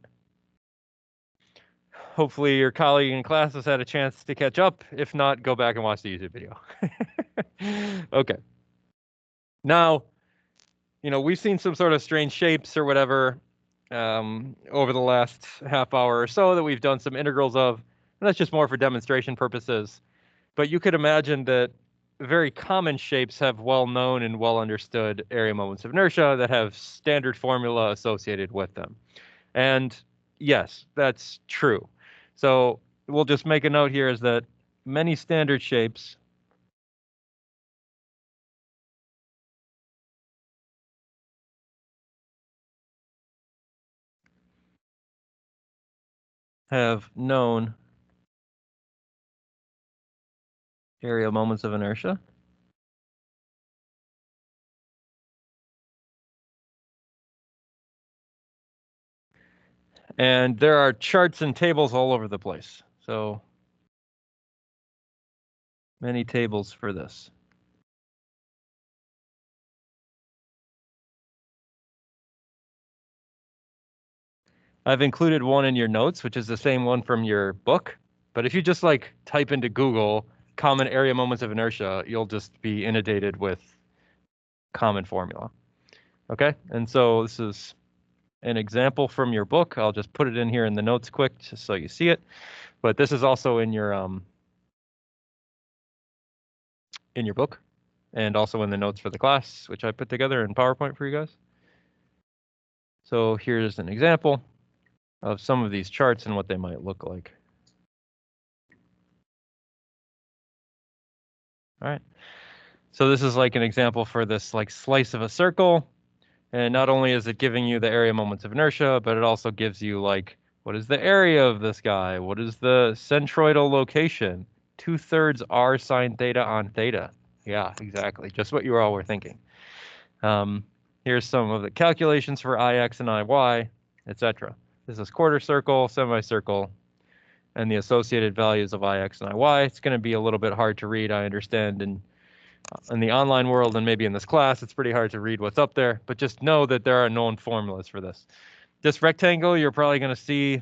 Hopefully your colleague in class has had a chance to catch up. If not, go back and watch the YouTube video. Okay. Now, you know, we've seen some sort of strange shapes or whatever over the last half hour or so that we've done some integrals of, and that's just more for demonstration purposes. But you could imagine that very common shapes have well-known and well-understood area moments of inertia that have standard formula associated with them. And yes, that's true. So we'll just make a note here is that many standard shapes have known area moments of inertia. And there are charts and tables all over the place. So many tables for this. I've included one in your notes, which is the same one from your book. But if you just like type into Google common area moments of inertia, you'll just be inundated with common formula. Okay, and so this is an example from your book. I'll just put it in here in the notes quick just so you see it. But this is also in your book and also in the notes for the class, which I put together in PowerPoint for you guys. So here's an example of some of these charts and what they might look like. All right. So this is like an example for this like slice of a circle. And not only is it giving you the area moments of inertia, but it also gives you like, what is the area of this guy? What is the centroidal location? 2/3 r sine theta on theta. Yeah, exactly. Just what you all were thinking. Here's some of the calculations for Ix and Iy, etc. This is quarter circle, semicircle, and the associated values of Ix and Iy. It's going to be a little bit hard to read, I understand, in the online world and maybe in this class, it's pretty hard to read what's up there, but just know that there are known formulas for this. This rectangle, you're probably going to see,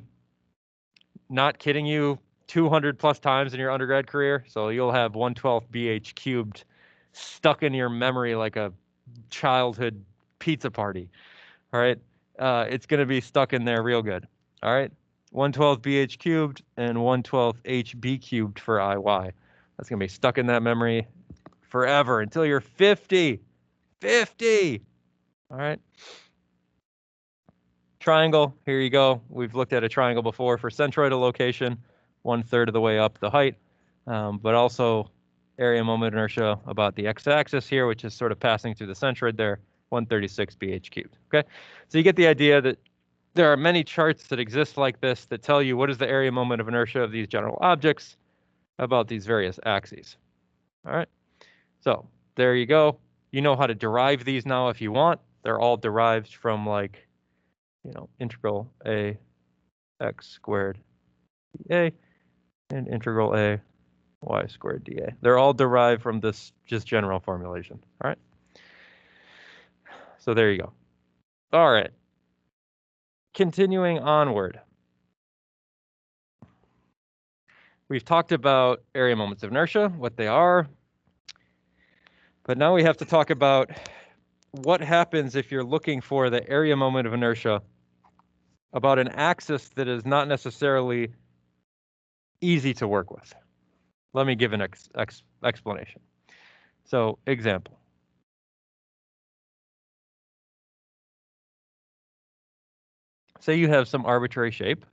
not kidding you, 200 plus times in your undergrad career. So you'll have 1/12 BH cubed stuck in your memory like a childhood pizza party. All right. It's going to be stuck in there real good. All right. 1/12 BH cubed and 1/12 HB cubed for IY. That's going to be stuck in that memory forever until you're 50. 50. All right. Triangle, here you go. We've looked at a triangle before for centroidal location, 1/3 of the way up the height, but also area moment inertia about the x-axis here, which is sort of passing through the centroid there, 136 BH cubed. Okay, so you get the idea that there are many charts that exist like this that tell you what is the area moment of inertia of these general objects about these various axes. All right, so there you go. You know how to derive these now if you want. They're all derived from like, integral a x squared dA and integral a y squared dA. They're all derived from this just general formulation. All right. So there you go. All right. Continuing onward. We've talked about area moments of inertia, what they are. But now we have to talk about what happens if you're looking for the area moment of inertia about an axis that is not necessarily easy to work with. Let me give an explanation. So, example. Say you have some arbitrary shape.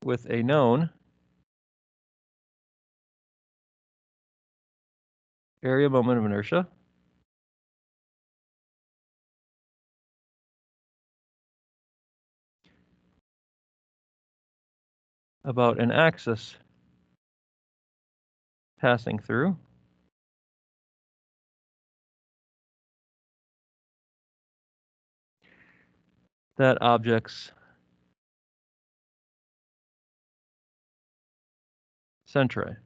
With a known area moment of inertia about an axis passing through that object's centroid.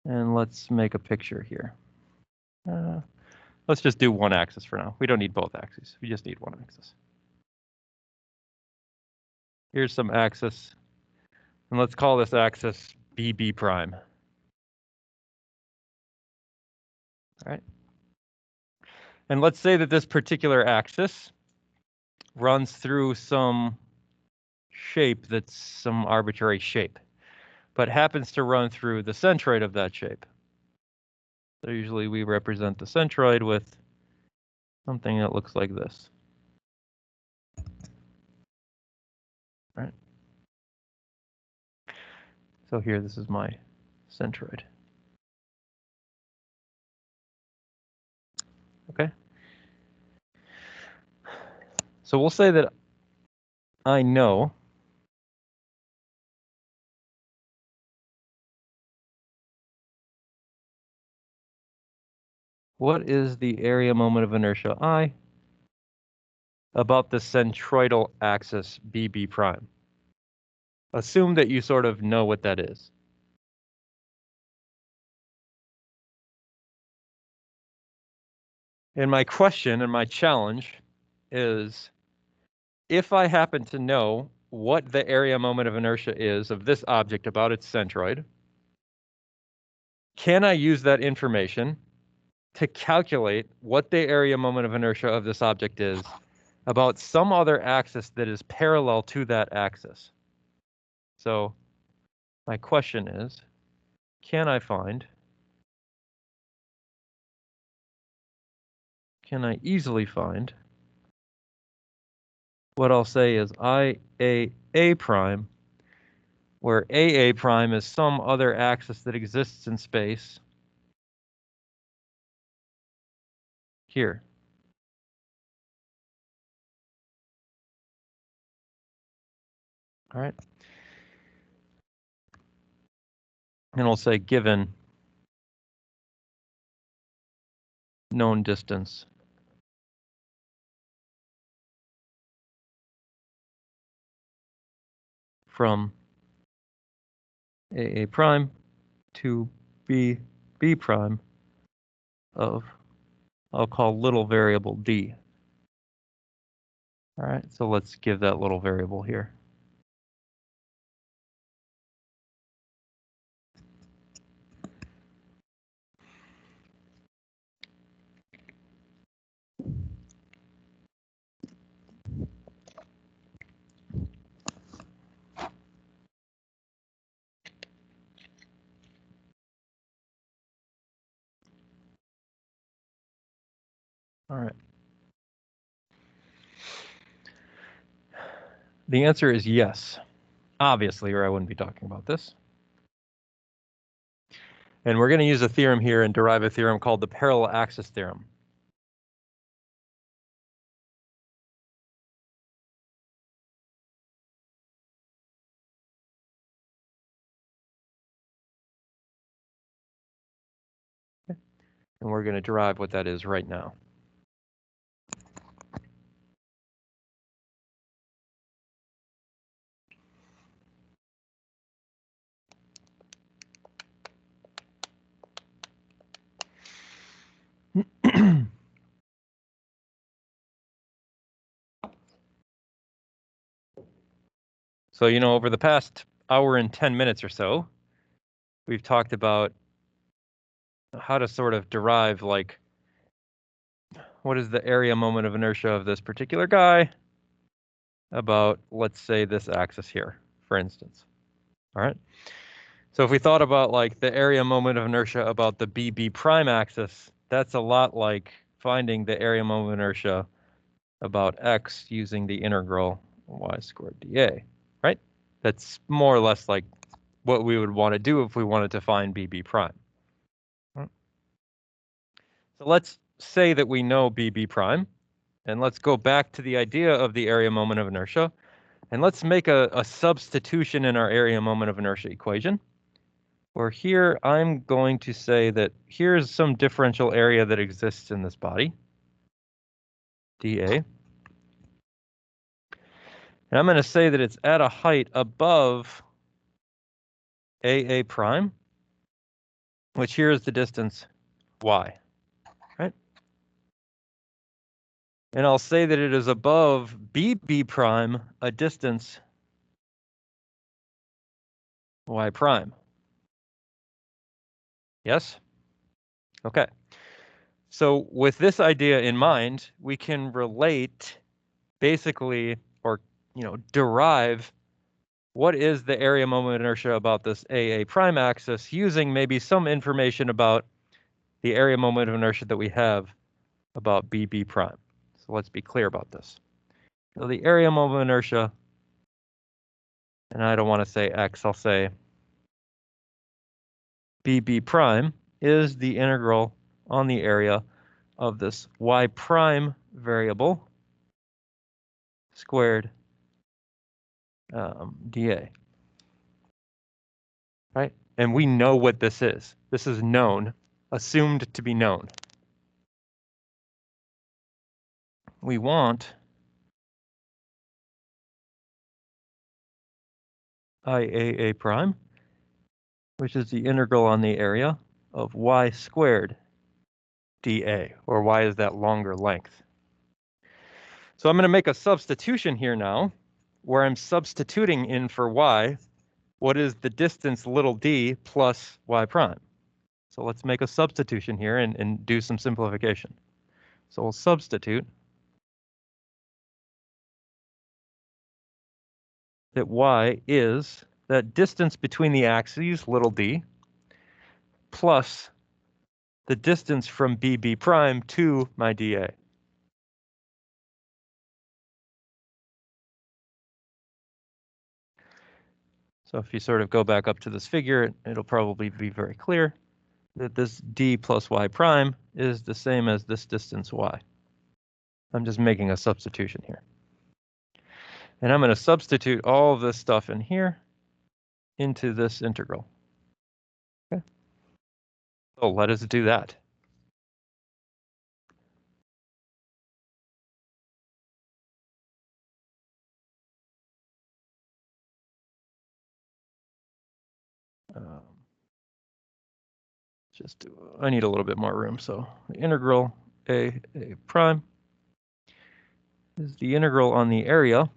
And let's make a picture here. Let's just do one axis for now. We don't need both axes. We just need one axis. Here's some axis. And let's call this axis BB prime. All right. And let's say that this particular axis runs through some shape that's some arbitrary shape, but happens to run through the centroid of that shape. So usually we represent the centroid with something that looks like this. All right. So here, this is my centroid. Okay. So we'll say that I know what is the area moment of inertia I about the centroidal axis BB prime. Assume that you sort of know what that is. And my question and my challenge is, if I happen to know what the area moment of inertia is of this object about its centroid, can I use that information to calculate what the area moment of inertia of this object is about some other axis that is parallel to that axis? So my question is, can I easily find what I'll say is IA prime, where AA prime is some other axis that exists in space here. All right. And we'll say given known distance from AA prime to B prime of, I'll call little variable d. All right, so let's give that little variable here. All right. The answer is yes, obviously, or I wouldn't be talking about this. And we're going to use a theorem here and derive a theorem called the parallel axis theorem. And we're going to derive what that is right now. So, over the past hour and 10 minutes or so, we've talked about how to sort of derive, like, what is the area moment of inertia of this particular guy about, let's say, this axis here, for instance. All right. So if we thought about like the area moment of inertia about the BB prime axis, that's a lot like finding the area moment of inertia about x using the integral y squared dA, right? That's more or less like what we would want to do if we wanted to find BB prime. So let's say that we know BB prime, and let's go back to the idea of the area moment of inertia, and let's make a substitution in our area moment of inertia equation. Where here I'm going to say that here's some differential area that exists in this body, dA. And I'm going to say that it's at a height above AA prime, which here is the distance y, right? And I'll say that it is above BB prime, a distance y prime. Yes? Okay. So with this idea in mind, we can relate basically, or derive what is the area moment of inertia about this AA prime axis using maybe some information about the area moment of inertia that we have about BB prime. So let's be clear about this. So the area moment of inertia, and I don't want to say x, I'll say BB prime is the integral on the area of this y prime variable squared dA, right? And we know what this is. This is known, assumed to be known. We want IAA prime, which is the integral on the area of y squared dA, or y is that longer length. So I'm going to make a substitution here now, where I'm substituting in for y, what is the distance little d plus y prime. So let's make a substitution here and do some simplification. So we'll substitute that y is that distance between the axes, little d, plus the distance from BB prime to my dA. So if you sort of go back up to this figure, it'll probably be very clear that this d plus y prime is the same as this distance y. I'm just making a substitution here. And I'm going to substitute all of this stuff in here into this integral. Okay. So let us do that. I need a little bit more room. So the integral a prime is the integral on the area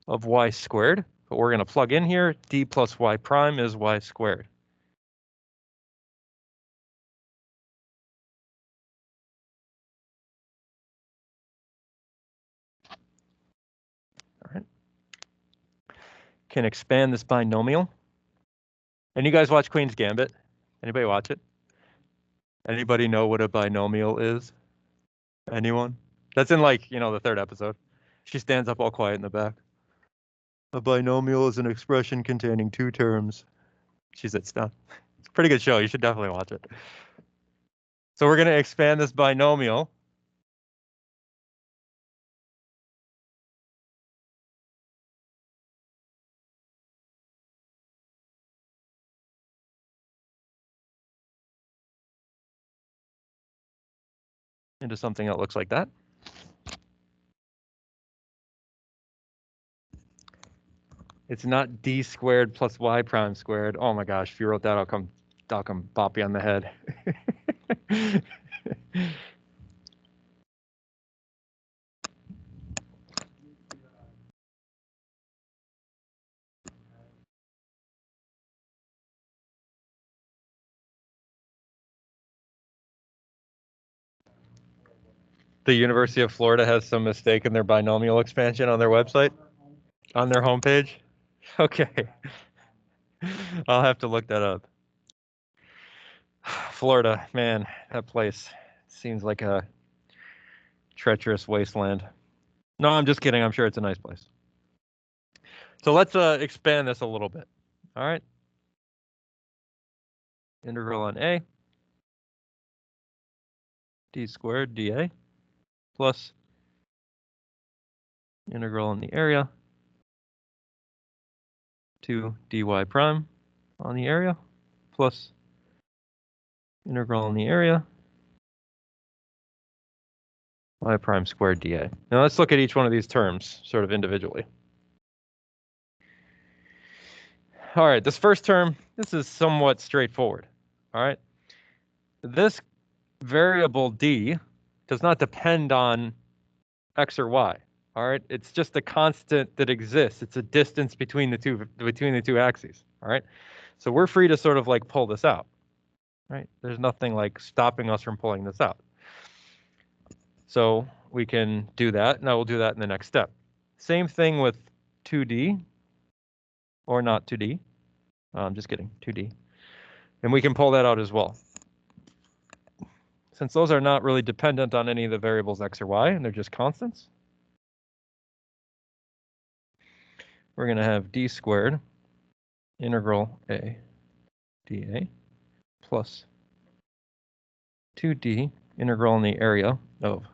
of y squared. But we're going to plug in here, d plus y prime is y squared. All right. Can expand this binomial. And you guys watch Queen's Gambit? Anybody watch it? Anybody know what a binomial is? Anyone? That's in, like, you know, the third episode. She stands up all quiet in the back. A binomial is an expression containing two terms. She sits down. It's a pretty good show. You should definitely watch it. So we're going to expand this binomial into something that looks like that. It's not d squared plus y prime squared. Oh my gosh, if you wrote that, I'll come bop you on the head. The University of Florida has some mistake in their binomial expansion on their website, on their homepage. Okay. I'll have to look that up. Florida, man, that place seems like a treacherous wasteland. No, I'm just kidding. I'm sure it's a nice place. So let's expand this a little bit. All right. Integral on A, d squared dA, plus integral on the area to dy prime on the area, plus integral on the area y prime squared dA. Now let's look at each one of these terms sort of individually. All right, this first term, this is somewhat straightforward. All right, this variable d does not depend on x or y. All right, it's just a constant that exists. It's a distance between the two axes. All right, so we're free to sort of like pull this out. Right, there's nothing like stopping us from pulling this out. So we can do that. Now we'll do that in the next step. Same thing with 2D, or not 2D. I'm just kidding, 2D. And we can pull that out as well. Since those are not really dependent on any of the variables x or y, and they're just constants, we're going to have d squared integral a dA plus 2d integral in the area of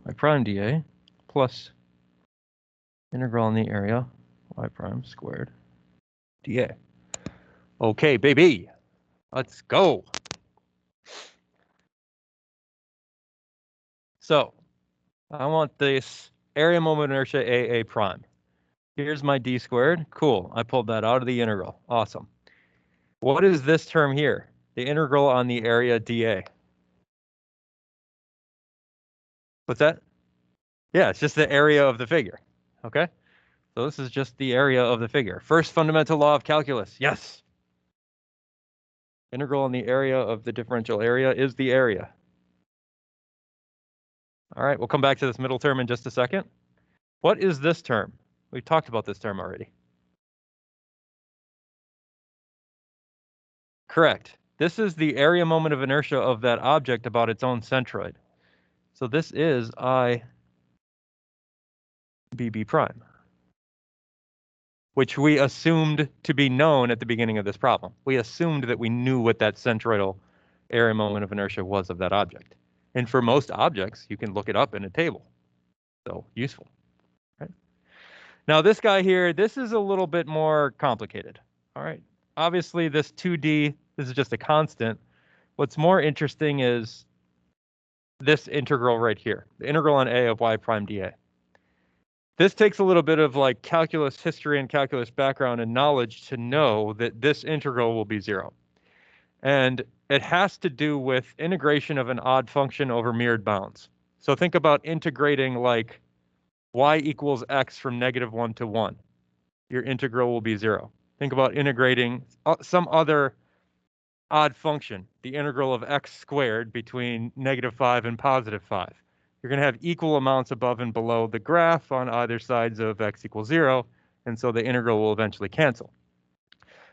y prime dA plus integral in the area y prime squared dA. Okay, baby, let's go. So I want this area moment of inertia AA prime. Here's my d squared. Cool, I pulled that out of the integral. Awesome. What is this term here? The integral on the area dA. What's that? Yeah, it's just the area of the figure, okay? So this is just the area of the figure. First fundamental law of calculus, yes. Integral on the area of the differential area is the area. All right, we'll come back to this middle term in just a second. What is this term? We talked about this term already. Correct. This is the area moment of inertia of that object about its own centroid. So this is I BB prime, which we assumed to be known at the beginning of this problem. We assumed that we knew what that centroidal area moment of inertia was of that object. And for most objects, you can look it up in a table. So useful, right? Now this guy here, this is a little bit more complicated. All right. Obviously this 2D, this is just a constant. What's more interesting is this integral right here, the integral on A of y prime dA. This takes a little bit of like calculus history and calculus background and knowledge to know that this integral will be 0. And it has to do with integration of an odd function over mirrored bounds. So think about integrating like y equals x from -1 to 1. Your integral will be 0. Think about integrating some other odd function, the integral of x squared between -5 and +5. You're going to have equal amounts above and below the graph on either sides of x equals 0, and so the integral will eventually cancel.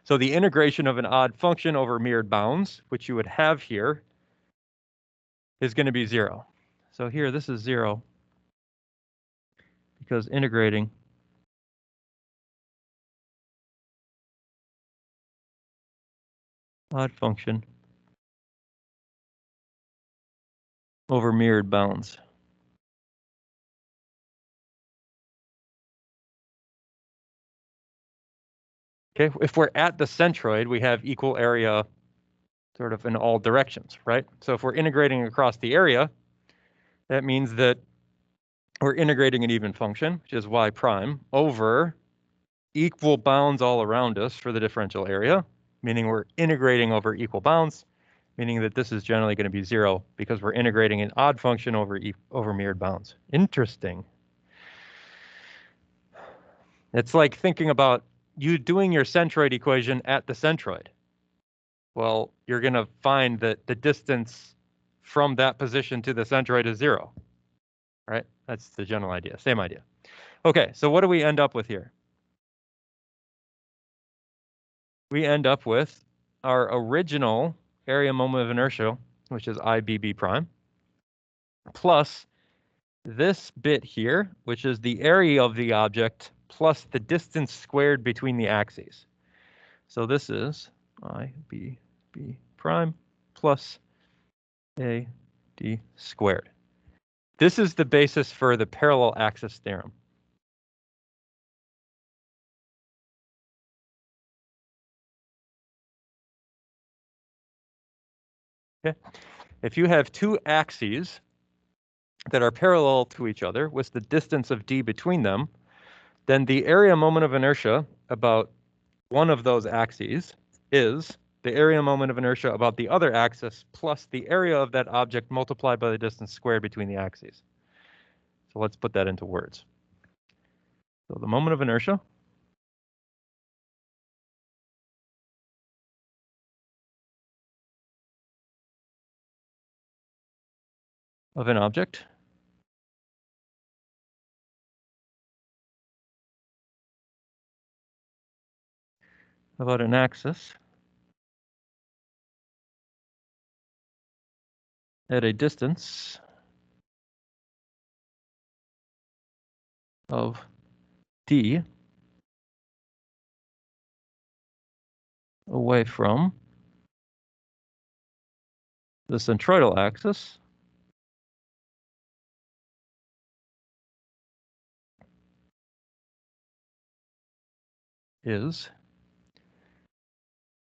So the integration of an odd function over mirrored bounds, which you would have here, is going to be 0. So here, this is 0 because integrating odd function over mirrored bounds. Okay, if we're at the centroid, we have equal area sort of in all directions, right? So if we're integrating across the area, that means that we're integrating an even function, which is y prime, over equal bounds all around us for the differential area, meaning we're integrating over equal bounds, meaning that this is generally going to be 0 because we're integrating an odd function over mirrored bounds. Interesting. It's like thinking about you doing your centroid equation at the centroid. Well, you're going to find that the distance from that position to the centroid is 0, right? That's the general idea, same idea. Okay, so what do we end up with here? We end up with our original area moment of inertia, which is IBB prime, plus this bit here, which is the area of the object plus the distance squared between the axes. So this is IBB prime plus AD squared. This is the basis for the parallel axis theorem. Okay. If you have two axes that are parallel to each other with the distance of d between them, then the area moment of inertia about one of those axes is the area moment of inertia about the other axis plus the area of that object multiplied by the distance squared between the axes. So let's put that into words. So the moment of inertia of an object about an axis at a distance of d away from the centroidal axis is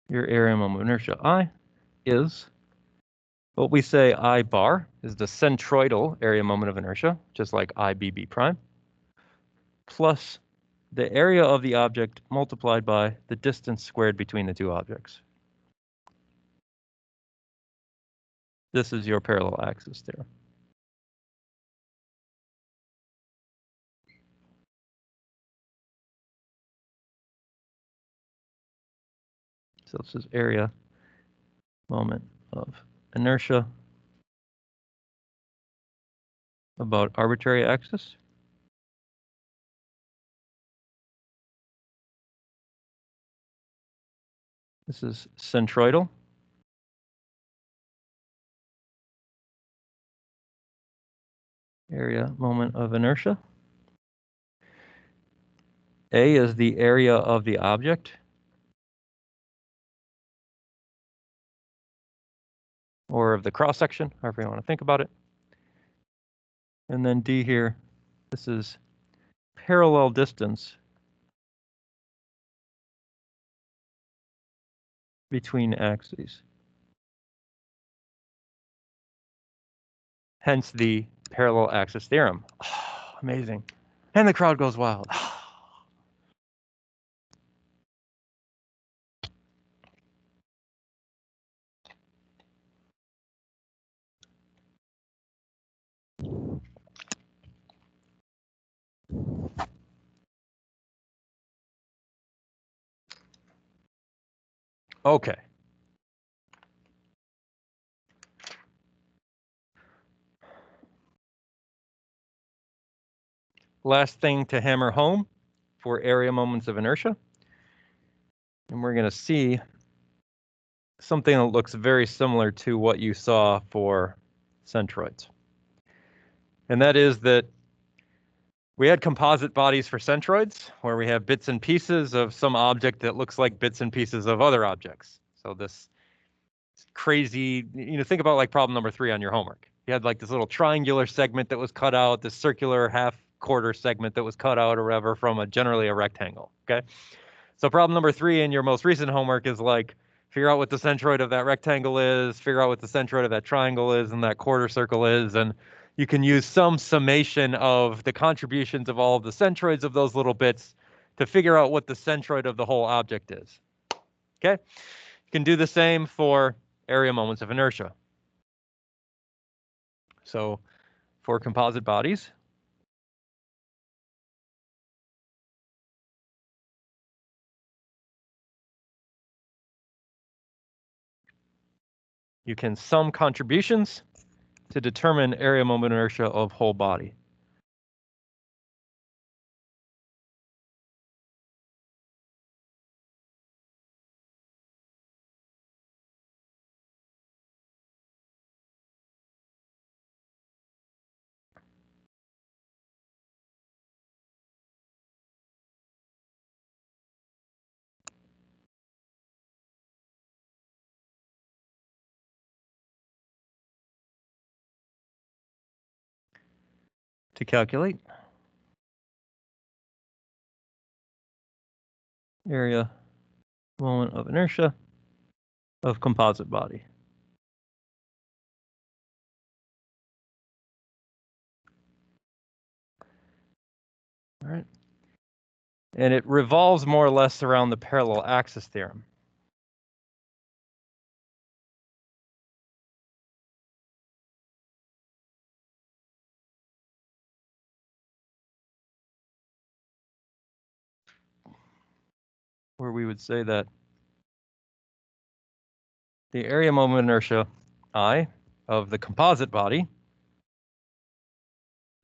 your area moment of inertia I is what we say I bar is the centroidal area moment of inertia, just like IBB prime, plus the area of the object multiplied by the distance squared between the two objects. This is your parallel axis theorem. So this is area moment of inertia about arbitrary axis. This is centroidal. Area moment of inertia. A is the area of the object, or of the cross section, however you want to think about it. And then D here, this is parallel distance between axes. Hence the parallel axis theorem. Oh, amazing. And the crowd goes wild. Okay. Last thing to hammer home for area moments of inertia. And we're going to see something that looks very similar to what you saw for centroids. And that is that we had composite bodies for centroids, where we have bits and pieces of some object that looks like bits and pieces of other objects. So this crazy, think about like problem number 3 on your homework. You had like this little triangular segment that was cut out, this circular half-quarter segment that was cut out or whatever from generally a rectangle, okay? So problem number 3 in your most recent homework is like, figure out what the centroid of that rectangle is, figure out what the centroid of that triangle is and that quarter circle is, and you can use some summation of the contributions of all of the centroids of those little bits to figure out what the centroid of the whole object is, okay? You can do the same for area moments of inertia. So for composite bodies, you can sum contributions to determine area moment inertia of whole body. To calculate area moment of inertia of composite body. All right. And it revolves more or less around the parallel axis theorem. Where we would say that the area moment inertia I of the composite body,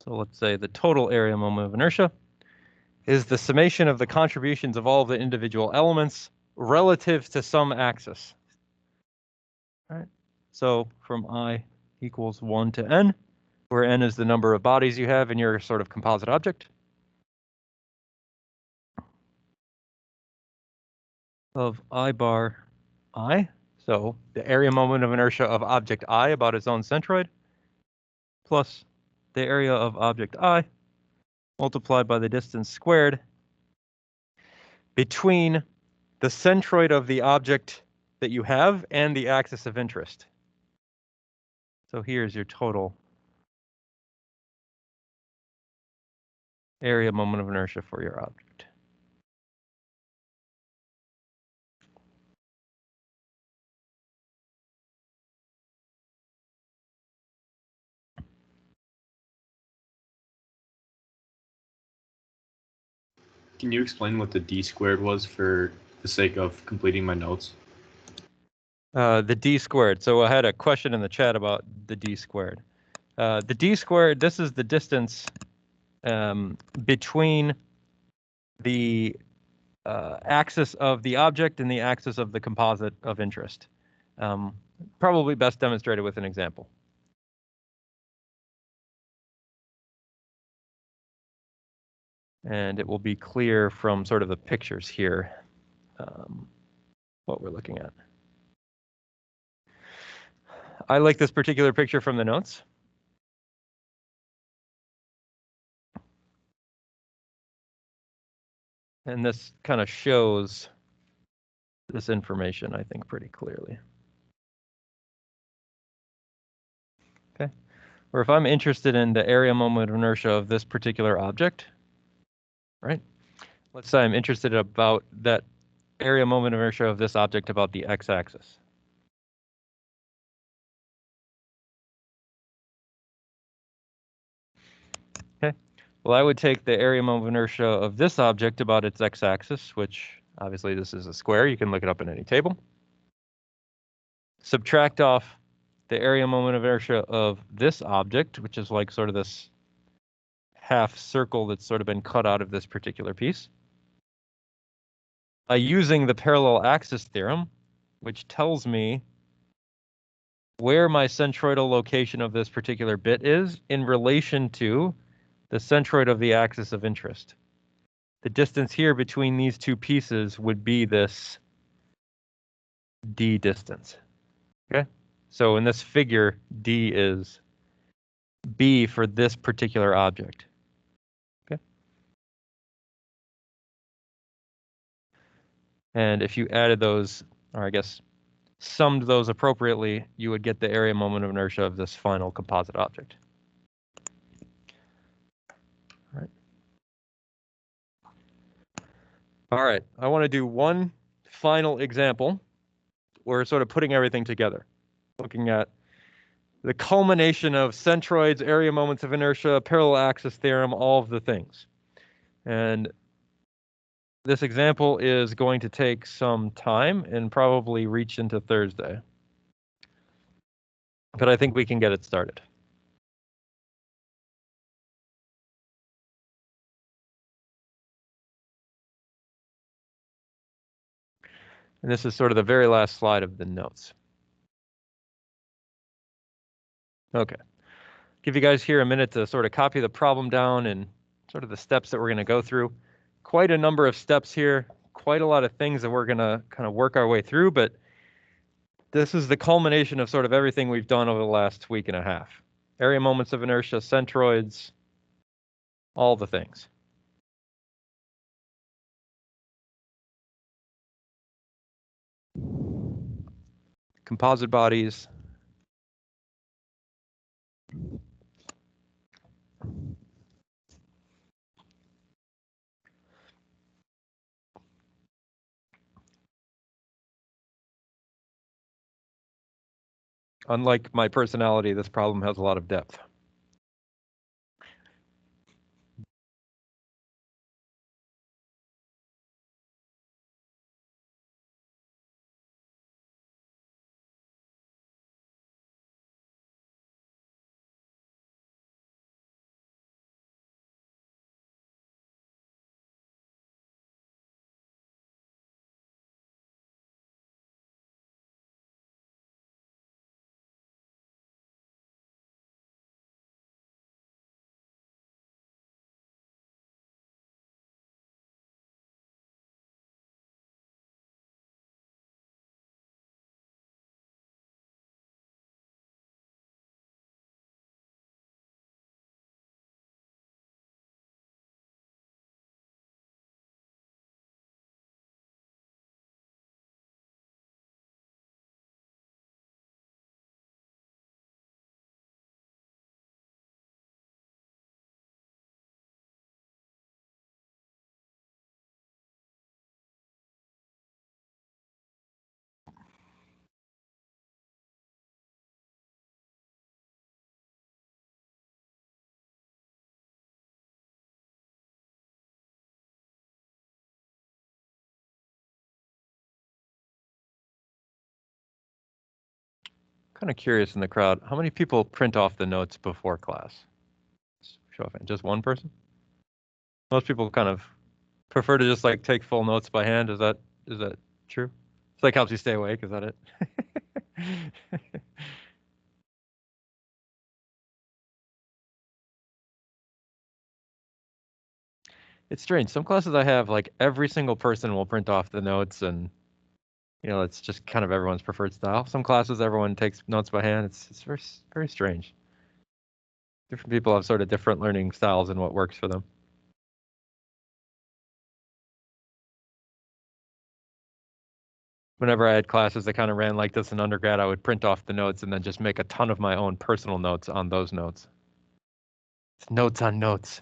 so let's say the total area moment of inertia, is the summation of the contributions of all of the individual elements relative to some axis. All right. So from I equals 1 to n, where n is the number of bodies you have in your sort of composite object, of I bar I, so the area moment of inertia of object I about its own centroid, plus the area of object I multiplied by the distance squared between the centroid of the object that you have and the axis of interest. So here's your total area moment of inertia for your object. Can you explain what the d squared was for the sake of completing my notes? The d squared. So I had a question in the chat about the d squared. The d squared, this is the distance between the axis of the object and the axis of the composite of interest. Probably best demonstrated with an example. And it will be clear from sort of the pictures here what we're looking at. I like this particular picture from the notes. And this kind of shows this information, I think, pretty clearly. Okay. Or if I'm interested in the area moment of inertia of this particular object, right? Let's say I'm interested about that area moment of inertia of this object about the x-axis. Okay. Well, I would take the area moment of inertia of this object about its x-axis, which obviously this is a square. You can look it up in any table. Subtract off the area moment of inertia of this object, which is like sort of this half circle that's sort of been cut out of this particular piece. Using the parallel axis theorem, which tells me where my centroidal location of this particular bit is in relation to the centroid of the axis of interest. The distance here between these two pieces would be this d distance. Okay, so in this figure, d is b for this particular object. Okay, and if you added those, or I guess summed those appropriately, you would get the area moment of inertia of this final composite object. All right, I want to do one final example. We're sort of putting everything together, looking at the culmination of centroids, area moments of inertia, parallel axis theorem, all of the things. And this example is going to take some time and probably reach into Thursday. But I think we can get it started. And this is sort of the very last slide of the notes. Okay. Give you guys here a minute to sort of copy the problem down and sort of the steps that we're going to go through. Quite a number of steps here, quite a lot of things that we're going to kind of work our way through, but this is the culmination of sort of everything we've done over the last week and a half. Area moments of inertia, centroids, all the things. Composite bodies. Unlike my personality, this problem has a lot of depth. kind of curious in the crowd, how many people print off the notes before class? Show of hand. Just one person? Most people kind of prefer to just like take full notes by hand. Is that true? It's like helps you stay awake. Is that it? It's strange. Some classes I have, like every single person will print off the notes, and it's just kind of everyone's preferred style. Some classes everyone takes notes by hand. It's very very strange. Different people have sort of different learning styles and what works for them. Whenever I had classes that kind of ran like this in undergrad, I would print off the notes and then just make a ton of my own personal notes on those notes. It's notes on notes.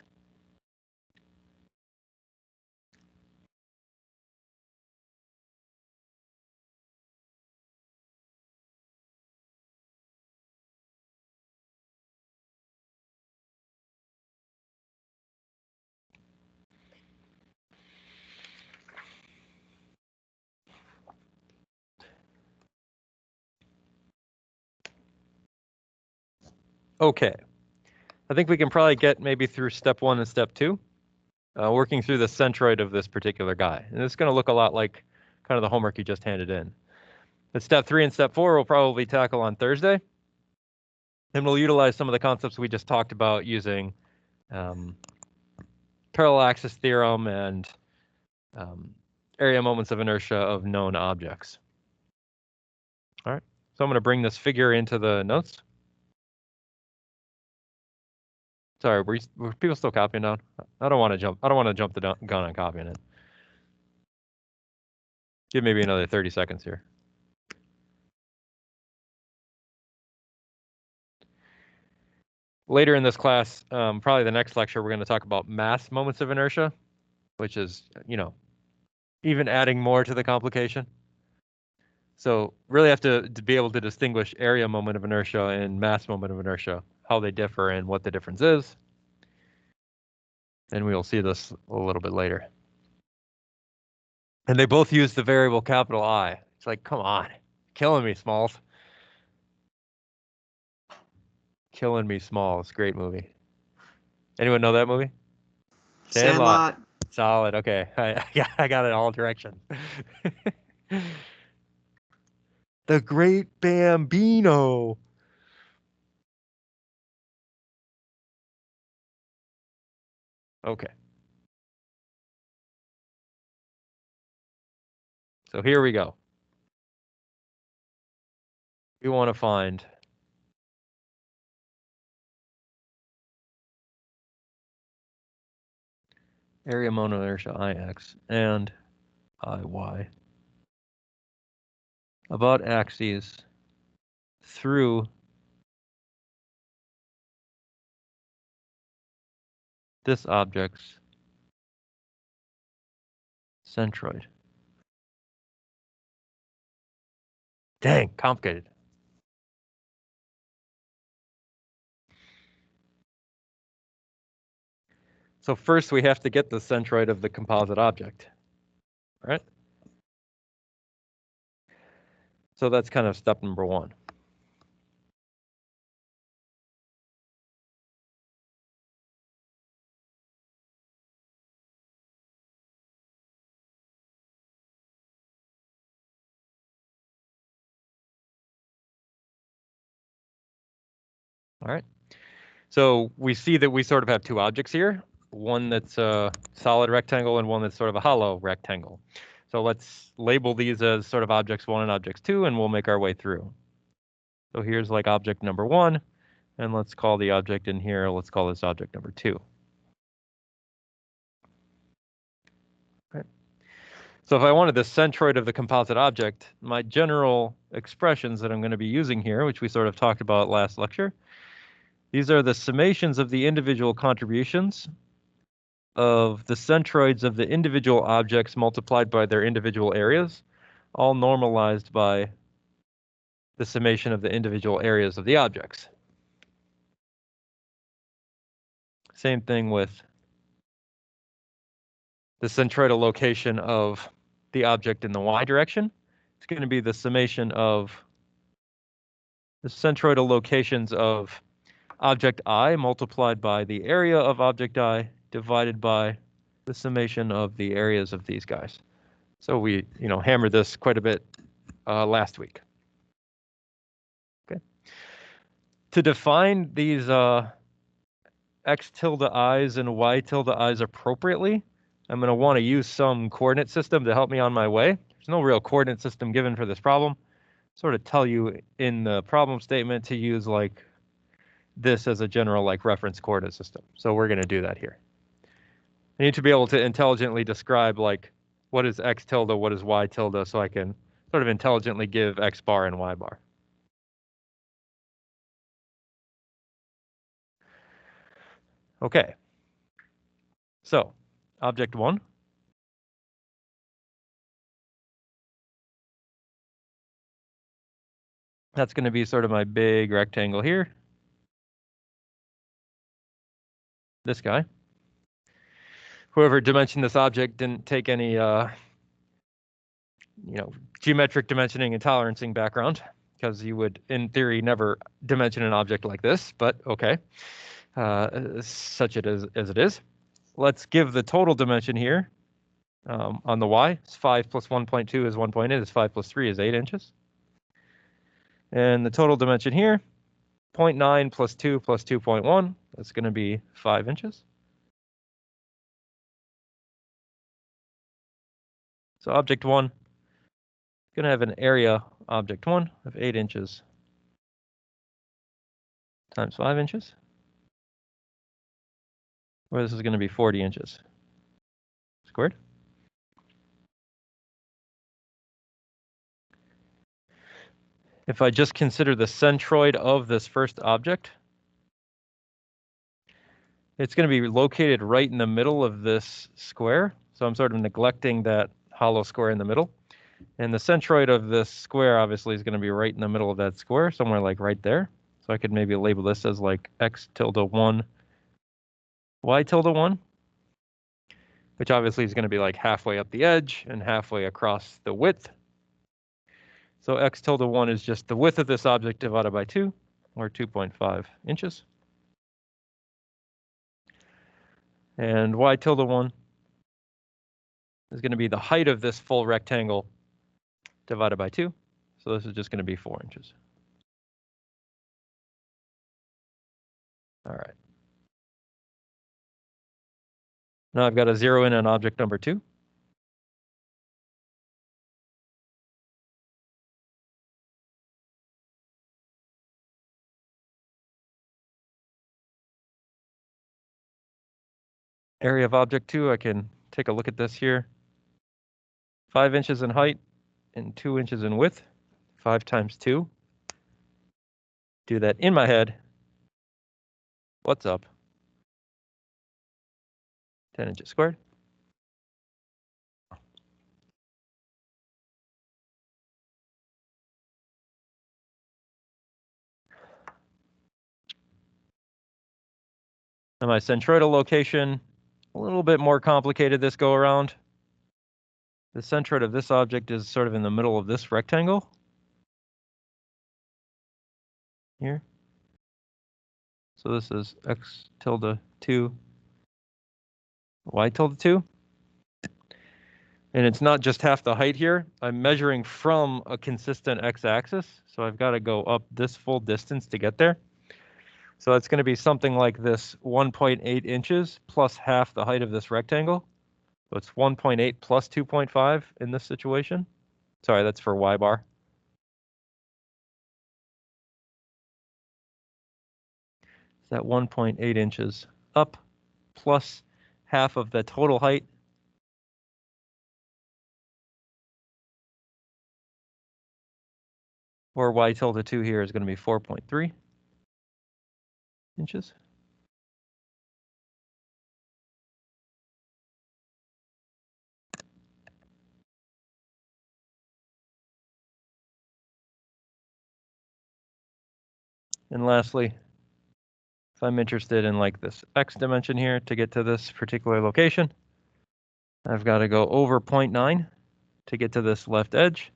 Okay. I think we can probably get maybe through step 1 and step 2, working through the centroid of this particular guy. And it's going to look a lot like kind of the homework you just handed in. But step 3 and step 4 we'll probably tackle on Thursday. And we'll utilize some of the concepts we just talked about using parallel axis theorem and area moments of inertia of known objects. All right, so I'm going to bring this figure into the notes. Sorry, were people still copying down? I don't want to jump the gun on copying it. Give maybe another 30 seconds here. Later in this class, probably the next lecture, we're going to talk about mass moments of inertia, which is, even adding more to the complication. So really have to be able to distinguish area moment of inertia and mass moment of inertia, how they differ and what the difference is. And we will see this a little bit later. And they both use the variable capital I. It's like, come on, killing me, Smalls. Killing Me, Smalls. Great movie. Anyone know that movie? Sandlot. Solid. Okay, I got it all directions. The Great Bambino. Okay. So here we go. We want to find area moment of inertia Ix and Iy about axes through this object's centroid. Dang, complicated. So first we have to get the centroid of the composite object, right? So that's kind of step number 1. All right. So we see that we sort of have 2 objects here, one that's a solid rectangle and one that's sort of a hollow rectangle. So let's label these as sort of objects 1 and objects 2, and we'll make our way through. So here's like object number 1, and let's call the object in here, let's call this object number 2. Okay. So if I wanted the centroid of the composite object, my general expressions that I'm going to be using here, which we sort of talked about last lecture, these are the summations of the individual contributions of the centroids of the individual objects multiplied by their individual areas, all normalized by the summation of the individual areas of the objects. Same thing with the centroidal location of the object in the y direction. It's going to be the summation of the centroidal locations of object I multiplied by the area of object I divided by the summation of the areas of these guys. So we, hammered this quite a bit last week. Okay. To define these x tilde i's and y tilde i's appropriately, I'm going to want to use some coordinate system to help me on my way. There's no real coordinate system given for this problem. Sort of tell you in the problem statement to use like this as a general like reference coordinate system. So we're going to do that here. I need to be able to intelligently describe like what is x tilde, what is y tilde, so I can sort of intelligently give x bar and y bar. Okay. So object 1. That's going to be sort of my big rectangle here. This guy. Whoever dimensioned this object didn't take any, geometric dimensioning and tolerancing background, because you would, in theory, never dimension an object like this, but okay. Such it is as it is. Let's give the total dimension here on the y. It's 5 plus 1.2 is 1.8, is 5 plus 3 is 8 inches. And the total dimension here, 0.9 plus 2 plus 2.1, that's going to be 5 inches. So object 1 is going to have an area, object 1, of 8 inches times 5 inches, where this is going to be 40 inches squared. If I just consider the centroid of this first object, it's going to be located right in the middle of this square. So I'm sort of neglecting that hollow square in the middle. And the centroid of this square obviously is going to be right in the middle of that square, somewhere like right there. So I could maybe label this as like x tilde 1, y tilde 1, which obviously is going to be like halfway up the edge and halfway across the width. So x tilde 1 is just the width of this object divided by 2, or 2.5 inches. And y tilde 1 is going to be the height of this full rectangle divided by 2. So this is just going to be 4 inches. All right. Now I've got to zero in on object number 2. Area of object 2, I can take a look at this here. 5 inches in height and 2 inches in width. 5 times 2. Do that in my head. What's up? 10 inches squared. And my centroidal location, a little bit more complicated this go around. The centroid of this object is sort of in the middle of this rectangle. Here. So this is x tilde 2, y tilde 2. And it's not just half the height here. I'm measuring from a consistent x-axis. So I've got to go up this full distance to get there. So it's going to be something like this 1.8 inches plus half the height of this rectangle. So it's 1.8 plus 2.5 in this situation. Sorry, that's for y bar. Is that 1.8 inches up plus half of the total height. Or y tilde 2 here is going to be 4.3 inches. And lastly, if I'm interested in like this x dimension here to get to this particular location, I've got to go over 0.9 to get to this left edge.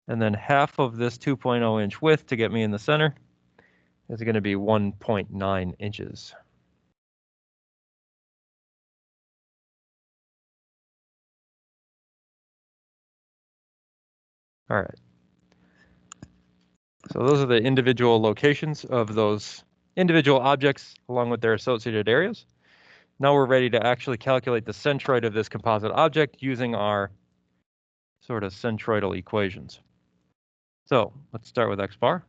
And then half of this 2.0 inch width to get me in the center is going to be 1.9 inches. All right. So those are the individual locations of those individual objects along with their associated areas. Now we're ready to actually calculate the centroid of this composite object using our sort of centroidal equations. So let's start with x bar.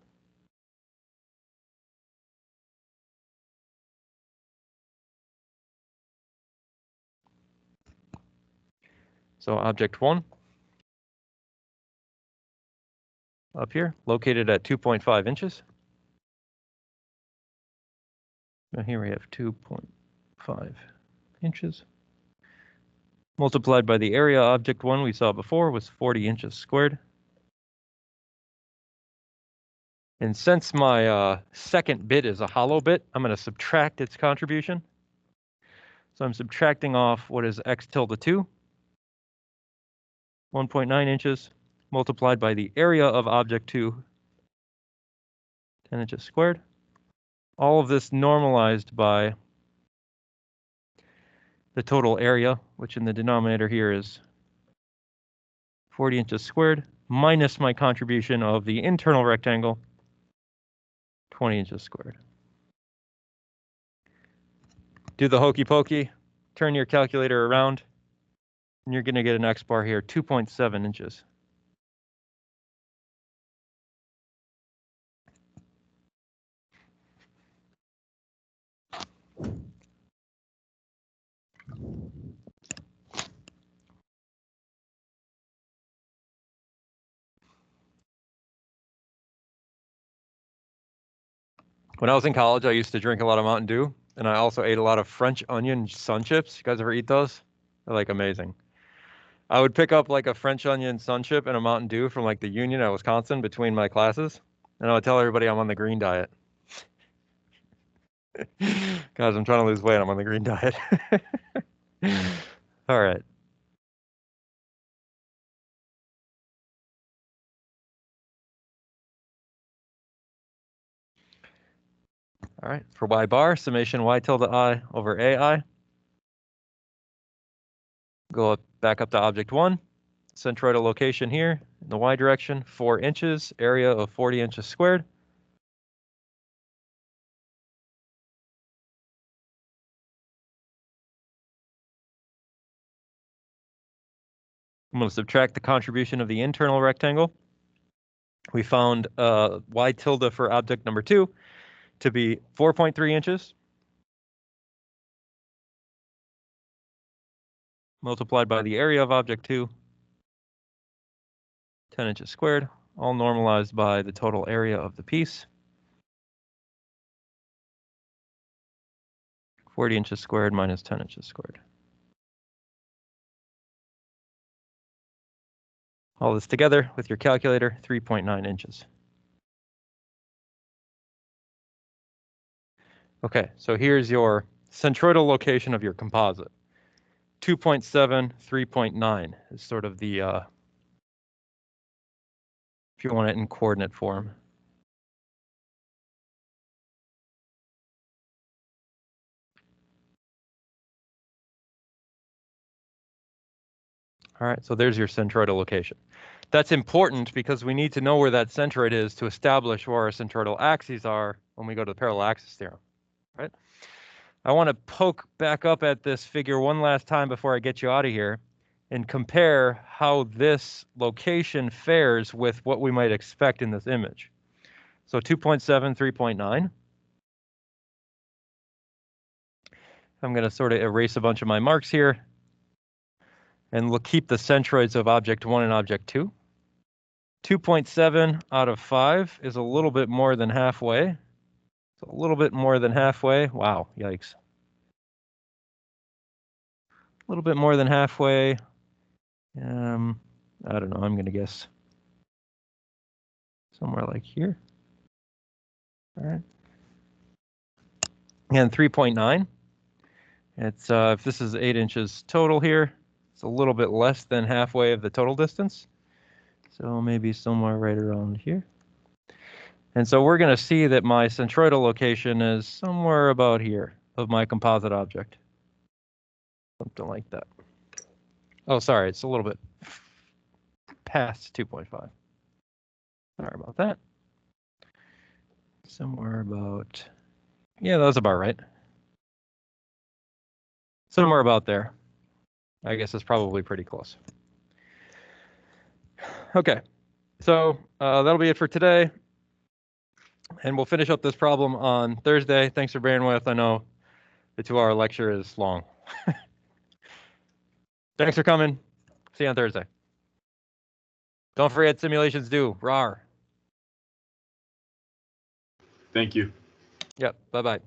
So object 1 up here, located at 2.5 inches. Now here we have 2.5 inches. Multiplied by the area object 1 we saw before was 40 inches squared. And since my second bit is a hollow bit, I'm going to subtract its contribution. So I'm subtracting off what is x tilde 2, 1.9 inches, multiplied by the area of object 2, 10 inches squared. All of this normalized by the total area, which in the denominator here is 40 inches squared, minus my contribution of the internal rectangle, 20 inches squared. Do the hokey pokey, turn your calculator around, and you're going to get an x bar here, 2.7 inches. When I was in college, I used to drink a lot of Mountain Dew, and I also ate a lot of French onion sun chips. You guys ever eat those? They're like amazing. I would pick up like a French onion sun chip and a Mountain Dew from like the Union at Wisconsin between my classes, and I would tell everybody I'm on the green diet. Guys, I'm trying to lose weight. I'm on the green diet. All right. All right, for y bar, summation y tilde I over ai. Go back up to object 1, centroidal location here in the y direction, 4 inches, area of 40 inches squared. I'm going to subtract the contribution of the internal rectangle. We found y tilde for object number 2 to be 4.3 inches. Multiplied by the area of object 2, 10 inches squared, all normalized by the total area of the piece. 40 inches squared minus 10 inches squared. All this together with your calculator, 3.9 inches. Okay, so here's your centroidal location of your composite. 2.7, 3.9 is sort of the, if you want it in coordinate form. All right, so there's your centroidal location. That's important because we need to know where that centroid is to establish where our centroidal axes are when we go to the parallel axis theorem, right? I want to poke back up at this figure one last time before I get you out of here and compare how this location fares with what we might expect in this image. So 2.7, 3.9. I'm going to sort of erase a bunch of my marks here. And we'll keep the centroids of object 1 and object 2. 2.7 out of 5 is a little bit more than halfway. It's a little bit more than halfway. Wow, yikes. A little bit more than halfway. I don't know, I'm going to guess somewhere like here. All right. And 3.9. It's if this is 8 inches total here, it's a little bit less than halfway of the total distance. So maybe somewhere right around here. And so we're going to see that my centroidal location is somewhere about here of my composite object. Something like that. Oh, sorry, it's a little bit past 2.5. Sorry about that. Somewhere about, yeah, that was about right. Somewhere about there. I guess it's probably pretty close. Okay, so that'll be it for today. And we'll finish up this problem on Thursday. Thanks for bearing with. I know the 2-hour lecture is long. Thanks for coming. See you on Thursday. Don't forget simulations due. RAR. Thank you. Yep. Bye-bye.